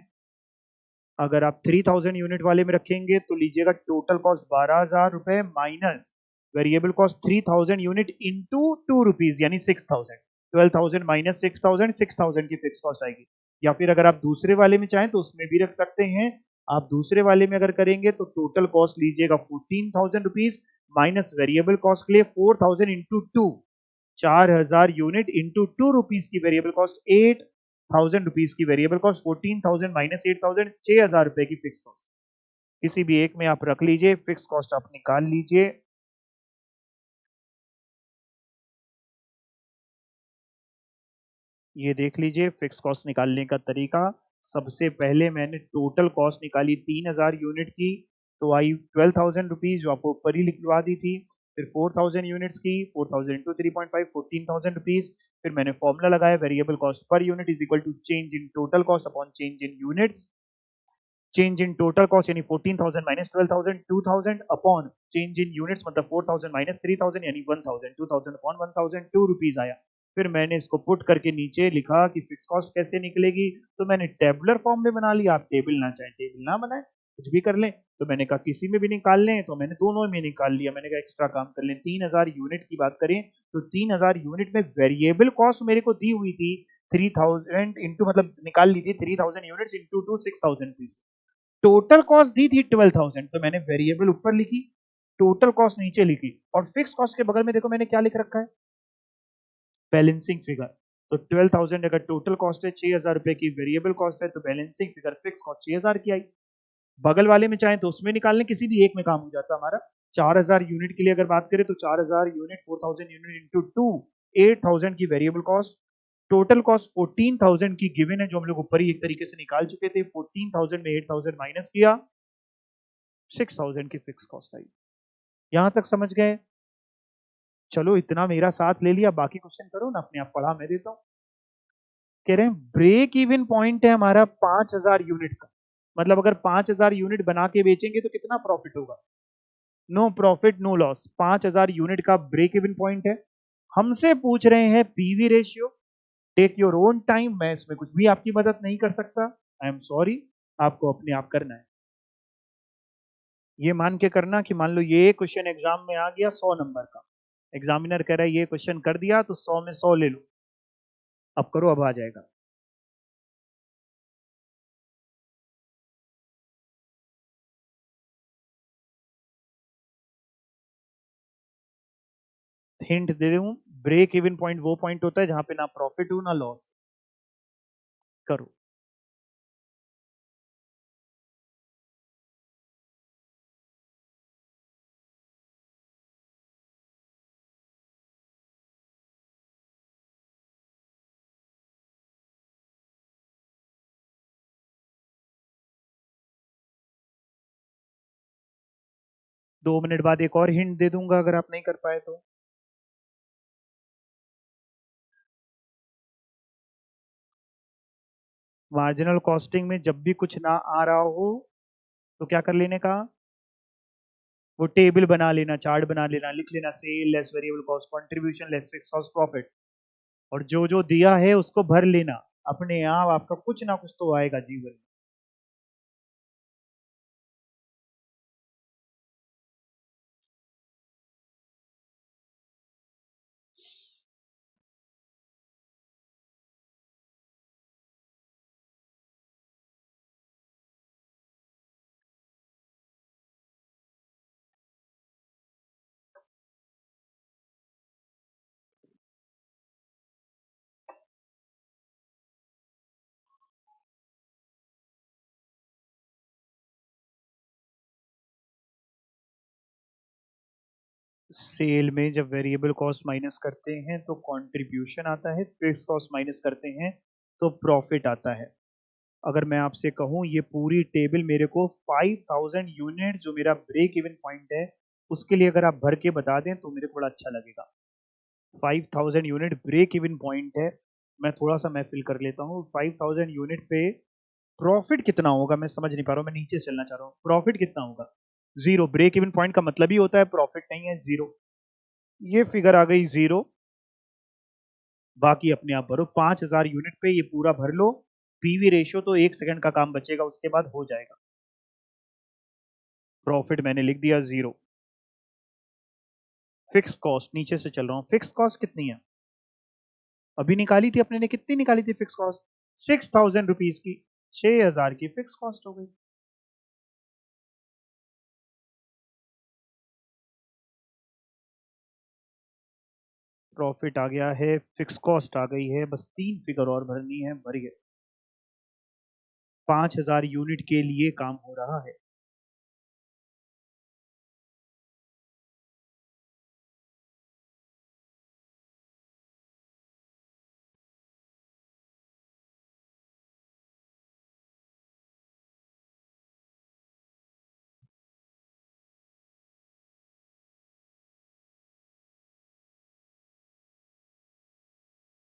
अगर आप 3,000 यूनिट वाले में रखेंगे तो लीजिएगा टोटल कॉस्ट 12,000 रुपए minus variable cost 3,000 unit into 2 rupees यानी 6,000। 12,000 माइनस 6,000, 6,000 की फिक्स कॉस्ट आएगी। या फिर अगर आप दूसरे वाले में चाहें तो उसमें भी रख सकते हैं। आप दूसरे वाले में अगर करेंगे तो टोटल कॉस्ट लीजिएगा 14,000 रुपीज माइनस वेरिएबल कॉस्ट के लिए 4,000 इंटू टू, 4,000 यूनिट इंटू ₹2 की वेरिएबल कॉस्ट, 8,000 रुपीज की वेरिएबल कॉस्ट, 14,000 माइनस 8,000, 6,000 रुपए की फिक्स कॉस्ट। किसी भी एक में आप रख लीजिए, फिक्स कॉस्ट आप निकाल लीजिए। ये देख लीजिए फिक्स कॉस्ट निकालने का तरीका। सबसे पहले मैंने टोटल कॉस्ट निकाली 3,000 यूनिट की, तो आई 12,000 रुपीज जो आपको ऊपर ही लिखवा दी थी। फिर 4,000 यूनिट्स की, 4,000 इंटू 3.5, 14,000 रुपीज। फिर मैंने फॉर्मूला लगाया, variable cost per unit is equal to change in total cost upon change in units. Change in total cost यानी 14,000 minus 12,000, 2,000 upon change in units मतलब 4,000 माइनस 3,000 यानी 1,000, 2,000 अपॉन 1,000, ₹2 आया। फिर मैंने इसको पुट करके नीचे लिखा कि फिक्स कॉस्ट कैसे निकलेगी, तो मैंने टेबुलर फॉर्म में बना लिया। आप टेबल ना चाहे टेबल ना बनाए, कुछ भी कर लें। तो मैंने कहा किसी में भी निकाल लें, तो मैंने दोनों में निकाल लिया। मैंने कहा एक्स्ट्रा काम कर लें। 3,000 यूनिट की बात करें तो 3,000 यूनिट में वेरिएबल कॉस्ट मेरे को दी हुई थी 3,000 इंटू मतलब निकाल ली थी 3,000 units into 6,000 rupees. Total cost दी थी 12,000, तो मैंने वेरिएबल ऊपर लिखी, टोटल कॉस्ट नीचे लिखी, और फिक्स कॉस्ट के बगल में देखो मैंने क्या लिख रखा है, बैलेंसिंग फिगर। तो 12,000 अगर टोटल कॉस्ट है, 6,000 रुपए की वेरिएबल कॉस्ट है, तो बैलेंसिंग फिगर फिक्स कॉस्ट 6,000 की आई। बगल वाले में चाहे तो उसमें निकालने, किसी भी एक में काम हो जाता हमारा। 4,000 यूनिट के लिए अगर बात करें तो 4,000 यूनिट 4,000 यूनिट इंटू टू, 8,000 की वेरिएबल कॉस्ट। टोटल कॉस्ट 14,000 की गिवन है जो हम लोग ऊपर ही एक तरीके से निकाल चुके थे। 14,000 में 8,000 माइनस किया, 6,000 की फिक्स कॉस्ट आई। यहां तक समझ गए? चलो इतना मेरा साथ ले लिया, बाकी क्वेश्चन करो ना, अपने आप पढ़ा मैं देता हूं। कह रहे हैं ब्रेक इवन पॉइंट है हमारा 5,000 यूनिट का, मतलब अगर 5,000 यूनिट बना के बेचेंगे तो कितना प्रॉफिट होगा? No profit no loss. 5,000 unit का ब्रेक इवन पॉइंट है। हमसे पूछ रहे हैं PV ratio. Take your own time, मैं इसमें कुछ भी आपकी मदद नहीं कर सकता, आई एम सॉरी। आपको अपने आप करना है। ये मान के करना कि मान लो ये क्वेश्चन एग्जाम में आ गया 100 नंबर का, एग्जामिनर कह रहा है ये क्वेश्चन कर दिया तो 100 में 100 ले लो। अब करो, अब आ जाएगा। हिंट दे दूं, ब्रेक इवन पॉइंट वो पॉइंट होता है जहां पे ना प्रॉफिट हो ना लॉस। करो। दो मिनट बाद एक और हिंट दे दूंगा अगर आप नहीं कर पाए तो। मार्जिनल कॉस्टिंग में जब भी कुछ ना आ रहा हो तो क्या कर लेने का, वो टेबल बना लेना, चार्ट बना लेना, लिख लेना sale less variable cost contribution less fix cost profit, और जो जो दिया है उसको भर लेना। अपने आप आपका कुछ ना कुछ तो आएगा जीवन में। सेल में जब वेरिएबल कॉस्ट माइनस करते हैं तो कंट्रीब्यूशन आता है, फिक्स कॉस्ट माइनस करते हैं तो प्रॉफिट आता है। अगर मैं आपसे कहूं ये पूरी टेबल मेरे को 5,000 यूनिट जो मेरा ब्रेक इवन पॉइंट है उसके लिए अगर आप भर के बता दें तो मेरे को बड़ा अच्छा लगेगा। 5,000 यूनिट ब्रेक इवन पॉइंट है। मैं थोड़ा सा मैं फिल कर लेता हूँ। 5,000 यूनिट पे प्रॉफिट कितना होगा मैं समझ नहीं पा रहा हूँ, मैं नीचे चलना चाह रहा हूँ। प्रॉफिट कितना होगा? जीरो। ब्रेक इवन पॉइंट का मतलब ही होता है प्रॉफिट नहीं है, जीरो। ये फिगर आ गई जीरो। बाकी अपने आप भरो। 5,000 यूनिट पे ये पूरा भर लो। पीवी रेशियो तो 1 सेकंड का काम बचेगा, उसके बाद हो जाएगा। प्रॉफिट मैंने लिख दिया जीरो। फिक्स कॉस्ट नीचे से चल रहा हूँ। फिक्स कॉस्ट कितनी है? अभी निकाली थी अपने ने, कितनी निकाली थी फिक्स कॉस्ट? 6,000 रुपीज की। 6,000 की फिक्स कॉस्ट हो गई। प्रॉफिट आ गया है, फिक्स कॉस्ट आ गई है, बस 3 फिगर और भरनी है, भर गए। 5000 यूनिट के लिए काम हो रहा है।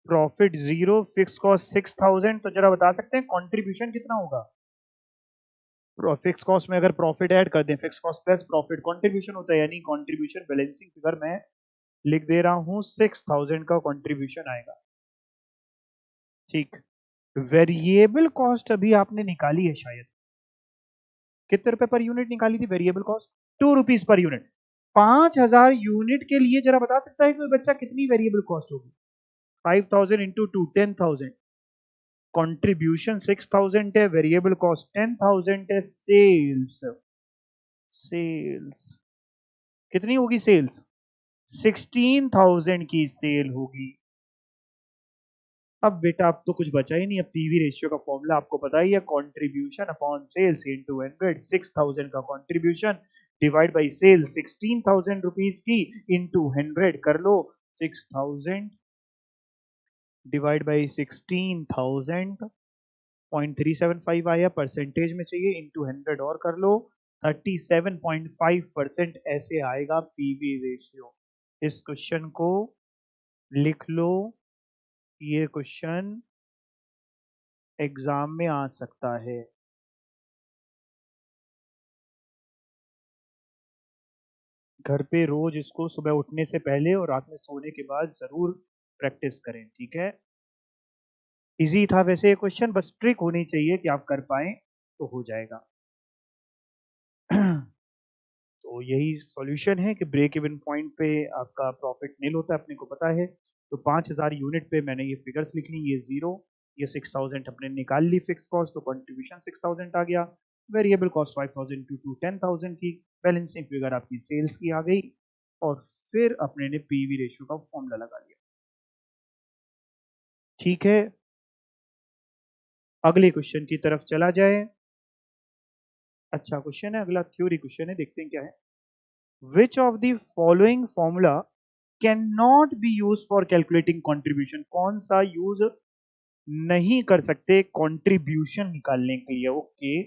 प्रॉफिट 0, फिक्स कॉस्ट 6000, तो जरा बता सकते हैं कंट्रीब्यूशन कितना होगा? फिक्स कॉस्ट में अगर प्रॉफिट ऐड कर दें, fix cost plus profit contribution होता है, यानी कंट्रीब्यूशन बैलेंसिंग फिगर मैं लिख दे रहा हूं, 6000 का कंट्रीब्यूशन आएगा। ठीक। वेरिएबल कॉस्ट अभी आपने निकाली है शायद, कितने रुपए पर यूनिट निकाली थी variable cost? 2 rupees per unit. 5000 unit के लिए जरा बता सकता है कोई बच्चा कितनी वेरिएबल कॉस्ट होगी? 5000 इंटू 2, 10,000। कंट्रीब्यूशन 6000 है, वेरिएबल कॉस्ट 10,000 है। सेल्स, सेल्स कितनी होगी? सेल्स 16,000 की सेल होगी। अब बेटा अब तो कुछ बचा ही नहीं। अब पीवी रेशियो का फॉर्मूला आपको पता ही है, कंट्रीब्यूशन अपॉन सेल्स इनटू 100। 6000 का contribution divide by sale 16,000 rupees की इनटू 100 कर लो। 6000 डिवाइड बाय 16,000, 0.375 आया, परसेंटेज में चाहिए, इनटू 100 और कर लो, 37.5% ऐसे आएगा पीवी रेशियो। इस क्वेश्चन को लिख लो, ये क्वेश्चन एग्जाम में आ सकता है। घर पे रोज इसको सुबह उठने से पहले और रात में सोने के बाद जरूर प्रैक्टिस करें, ठीक है? इजी था वैसे ये क्वेश्चन, बस ट्रिक होनी चाहिए कि आप कर पाए तो हो जाएगा। तो यही सॉल्यूशन है कि ब्रेक इवन पॉइंट पे आपका प्रॉफिट नील होता है, अपने को पता है। तो 5000 यूनिट पे मैंने ये फिगर्स लिख ली, ये 0, ये 6000 अपने निकाल ली फिक्स कॉस्ट, तो कंट्रीब्यूशन 6000 आ गया। वेरिएबल कॉस्ट 5000 टू 10,000 की, बैलेंसिंग फिगर आपकी सेल्स की आ गई, और फिर अपने ने पीवी रेशियो का फॉर्मूला लगा लिया। ठीक है, अगले क्वेश्चन की तरफ चला जाए। अच्छा क्वेश्चन है अगला, थ्योरी क्वेश्चन है, देखते हैं क्या है। Which of the following formula cannot be used for calculating contribution? कौन सा यूज नहीं कर सकते कंट्रीब्यूशन निकालने के लिए? ओके,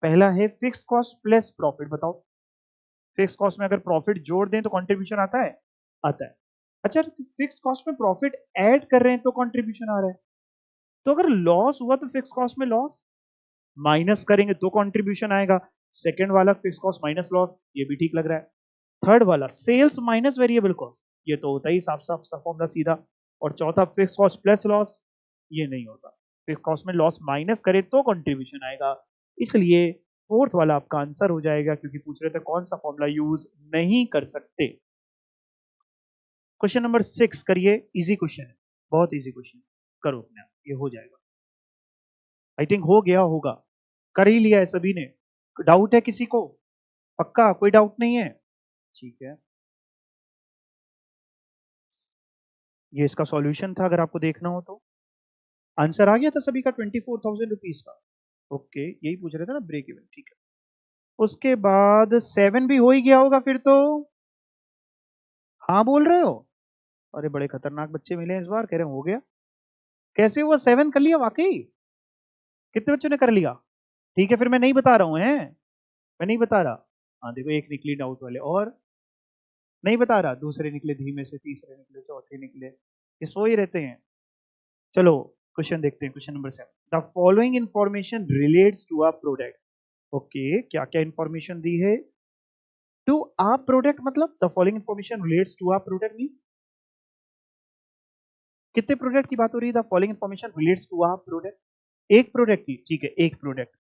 पहला है फिक्स कॉस्ट प्लस प्रॉफिट। बताओ, फिक्स कॉस्ट में अगर प्रॉफिट जोड़ दें तो कंट्रीब्यूशन आता है? आता है। अच्छा, फिक्स कॉस्ट में प्रॉफिट ऐड कर रहे हैं तो कंट्रीब्यूशन आ रहा है। तो अगर लॉस हुआ तो फिक्स कॉस्ट में लॉस माइनस करेंगे तो कंट्रीब्यूशन आएगा। सेकंड वाला फिक्स कॉस्ट माइनस लॉस, ये भी ठीक लग रहा है। थर्ड वाला सेल्स माइनस वेरिएबल कॉस्ट, ये तो होता ही साफ साफ फॉर्मूला सीधा। और चौथा फिक्स कॉस्ट प्लस लॉस, ये नहीं होता। फिक्स कॉस्ट में लॉस माइनस करे तो कंट्रीब्यूशन आएगा, इसलिए फोर्थ वाला आपका आंसर हो जाएगा, क्योंकि पूछ रहे थे कौन सा फॉर्मूला यूज नहीं कर सकते। क्वेश्चन नंबर 6 करिए, इजी क्वेश्चन है, बहुत इजी क्वेश्चन, करो अपने आप, ये हो जाएगा। आई थिंक हो गया होगा, कर ही लिया है सभी ने। डाउट है किसी को? पक्का कोई डाउट नहीं है? ठीक है, ये इसका सॉल्यूशन था, अगर आपको देखना हो तो। आंसर आ गया था सभी का 24,000 रुपीज का। ओके, यही पूछ रहे थे ना, ब्रेक इवन, ठीक है। उसके बाद 7 भी हो ही गया होगा फिर तो। हाँ बोल रहे हो? अरे बड़े खतरनाक बच्चे मिले हैं इस बार, कह रहे हो गया। कैसे हुआ? 7 कर लिया वाकई? कितने बच्चों ने कर लिया? ठीक है, फिर मैं नहीं बता रहा हूँ, है मैं नहीं बता रहा। हाँ देखो, एक निकली डाउट वाले, और नहीं बता रहा, दूसरे निकले धीमे से, तीसरे निकले, चौथे निकले, ये सो ही रहते हैं। चलो क्वेश्चन देखते हैं, question number 7। The following information relates to a product. Okay, क्या क्या इंफॉर्मेशन दी है? टू अ प्रोडक्ट मतलब the following information relates to a product mean कितने प्रोडक्ट की बात हो रही है? The following information relates to a product, एक प्रोडक्ट की, ठीक है, एक प्रोडक्ट।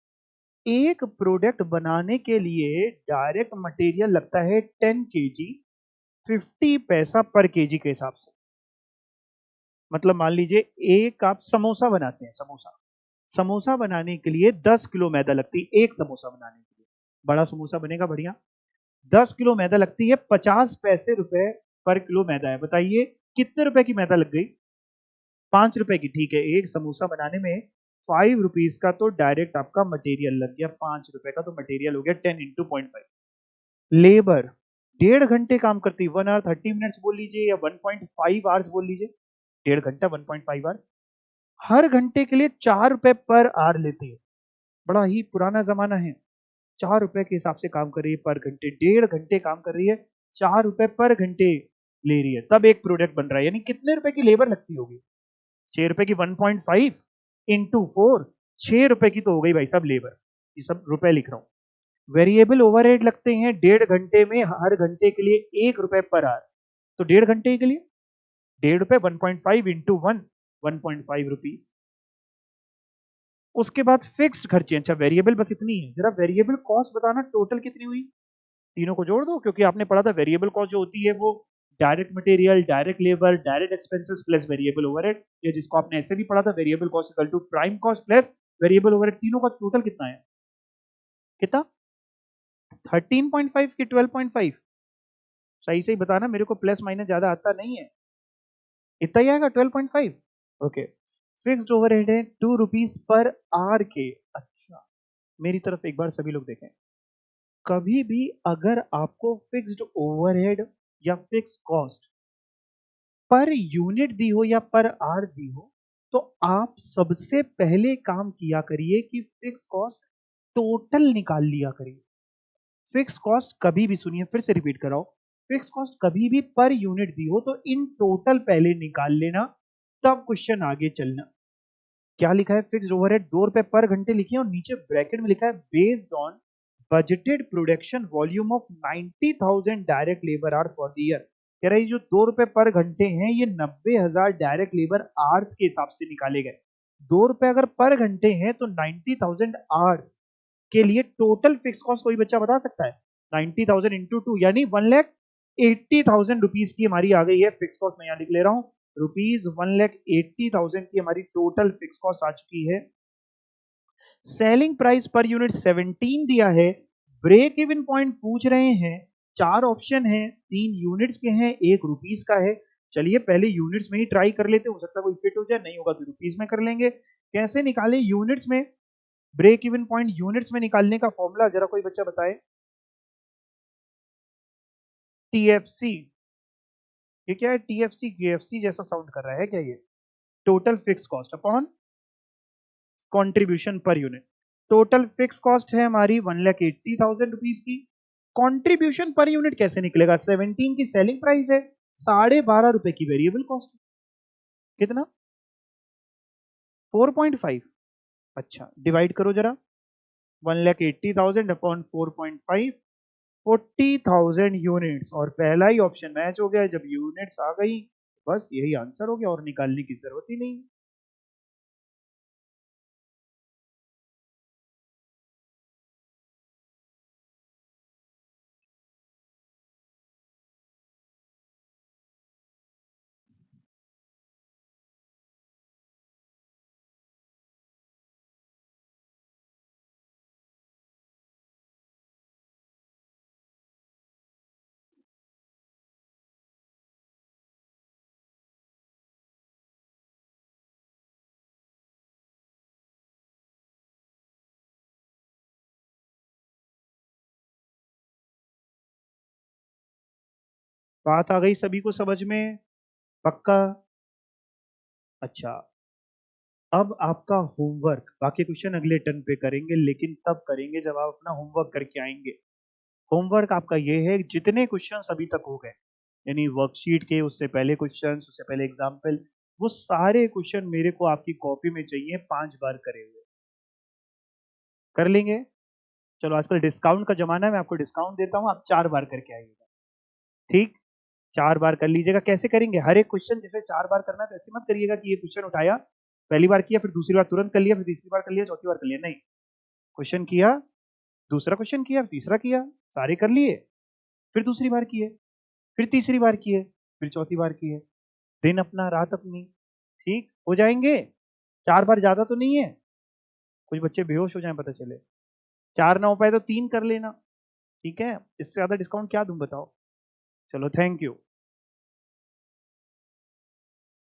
एक प्रोडक्ट बनाने के लिए डायरेक्ट मटेरियल लगता है 10 केजी, 50 पैसा पर केजी के हिसाब से। मतलब मान लीजिए एक आप समोसा बनाते हैं, समोसा, समोसा बनाने के लिए 10 किलो मैदा लगती है, एक समोसा बनाने के लिए, बड़ा समोसा बनेगा बढ़िया। 10 किलो मैदा लगती है, 50 पैसे रुपए पर किलो मैदा है। बताइए कितने रुपए की मैदा लग गई? 5 रुपए की। ठीक है, एक समोसा बनाने में 5 रुपीज का तो डायरेक्ट आपका मटेरियल लग गया, 5 रुपए का तो मटेरियल हो गया 10 इंटू 0.5। लेबर 1.5 घंटे काम करती, 1 आवर 30 मिनट्स बोल लीजिए या 1.5 आवर्स बोल लीजिए, 1.5 घंटा 1.5 आवर्स, हर घंटे के लिए 4 रुपए पर आवर लेती है। बड़ा ही पुराना जमाना है, 4 रुपए के हिसाब से काम कर रही है पर घंटे, 1.5 घंटे काम कर रही है, 4 रुपए पर घंटे ले रही है, तब एक प्रोडक्ट बन रहा है। यानी कितने रुपए की लेबर लगती होगी? 6 रुपए की 1.5 इंटू 4, 6 रुपए की तो हो गई भाई साहब लेबर। ये सब रुपए लिख रहा हूं। वेरिएबल ओवरहेड लगते हैं 1.5 घंटे में, हर घंटे के लिए 1 रुपए पर आवर, तो 1.5 घंटे के लिए 1.5 रुपए, 1.5 इंटू 1.5 रुपीज। उसके बाद फिक्स्ड खर्चे, अच्छा वेरिएबल बस इतनी है, जरा वेरिएबल कॉस्ट बताना टोटल कितनी हुई? तीनों को जोड़ दो, क्योंकि आपने पढ़ा था वेरिएबल कॉस्ट जो होती है वो direct material, direct labour, direct expenses plus variable overhead, या जिसको आपने ऐसे भी पढ़ा था variable cost equal to prime cost plus variable overhead. तीनों का टोटल कितना है? कितना? 13.5 की 12.5? सही से ही बताना, मेरे को प्लस माइनस ज्यादा आता नहीं है। इतना ही आएगा 12.5। ओके, फिक्स्ड ओवरहेड है 2 रुपीज पर आवर के। अच्छा, मेरी तरफ एक बार सभी लोग देखें, कभी भी अगर आपको फिक्स्ड ओवरहेड या फिक्स कॉस्ट पर यूनिट दी हो या पर आवर दी हो, तो आप सबसे पहले काम किया करिए कि फिक्स कॉस्ट टोटल निकाल लिया करिए। फिक्स कॉस्ट कभी भी, सुनिए फिर से रिपीट कराओ, फिक्स कॉस्ट कभी भी पर यूनिट दी हो तो इन टोटल पहले निकाल लेना, तब क्वेश्चन आगे चलना। क्या लिखा है? फिक्स ओवरहेड 2 रुपए पर घंटे लिखिए और नीचे ब्रैकेट में लिखा है based on budgeted production volume of 90,000 direct labour hours for the year. कह रहा है जो 2 रुपए पर घंटे हैं ये 90,000 डायरेक्ट लेबर आवर्स के हिसाब से निकाले गए। 2 रुपए अगर पर घंटे हैं तो 90,000 आवर्स के लिए टोटल फिक्स कॉस्ट कोई बच्चा बता सकता है? 90,000 इंटू 2 यानी 1,80,000 रुपीज की हमारी आ गई है फिक्स कॉस्ट। मैं यहां लिख ले रहा हूं, रुपीज 1,80,000 की हमारी टोटल फिक्स कॉस्ट आ चुकी है। सेलिंग प्राइस पर यूनिट 17 दिया है, ब्रेक इवन पॉइंट पूछ रहे हैं, 4 ऑप्शन है, 3 यूनिट्स के हैं, 1 रुपीज का है। चलिए पहले यूनिट्स में ही ट्राई कर लेते, हो सकता है कोई फिट हो जाए, नहीं होगा तो रुपीज में कर लेंगे। कैसे निकालें यूनिट्स में ब्रेक इवन पॉइंट? यूनिट्स में निकालने का फॉर्मूला जरा कोई बच्चा बताए। टीएफसी, ये क्या है? टीएफसी केएफसी जैसा साउंड कर रहा है क्या ये? Total fix cost upon contribution per unit. Total fix cost है हमारी 1,80,000 रुपीज की। कंट्रीब्यूशन पर यूनिट कैसे निकलेगा? 17 की सेलिंग प्राइस है, 12.5 रुपए की वेरिएबल कॉस्ट। कितना? 4.5। अच्छा, डिवाइड करो जरा, 1,80,000 अपॉन 4.5, 40,000 यूनिट्स, और पहला ही ऑप्शन मैच हो गया। जब यूनिट्स आ गई बस यही आंसर हो गया और निकालने की जरूरत ही नहीं। बात आ गई सभी को समझ में? पक्का? अच्छा, अब आपका होमवर्क, बाकी क्वेश्चन अगले टर्न पे करेंगे, लेकिन तब करेंगे जब आप अपना होमवर्क करके आएंगे। होमवर्क आपका ये है, जितने क्वेश्चन अभी तक हो गए, यानी वर्कशीट के, उससे पहले क्वेश्चन, उससे पहले एग्जाम्पल, वो सारे क्वेश्चन मेरे को आपकी कॉपी में चाहिए 5 बार करे हुए। कर लेंगे? चलो आजकल डिस्काउंट का जमाना है, मैं आपको डिस्काउंट देता हूँ, आप 4 बार करके आइएगा। ठीक, 4 बार कर लीजिएगा। कैसे करेंगे? हर एक क्वेश्चन जैसे 4 बार करना, तो ऐसे मत करिएगा कि ये क्वेश्चन उठाया, पहली बार किया, फिर दूसरी बार तुरंत कर लिया, फिर तीसरी बार कर लिया, चौथी बार कर लिया, नहीं। क्वेश्चन किया, दूसरा क्वेश्चन किया, तीसरा किया, सारे कर लिए, फिर दूसरी बार किए, फिर तीसरी बार किए, फिर चौथी बार किए, दिन अपना रात अपनी। ठीक हो जाएंगे? 4 बार ज्यादा तो नहीं है? कुछ बच्चे बेहोश हो जाएं पता चले। 4 ना हो पाए तो 3 कर लेना। ठीक है, इससे ज्यादा डिस्काउंट क्या दूं बताओ? चलो थैंक यू।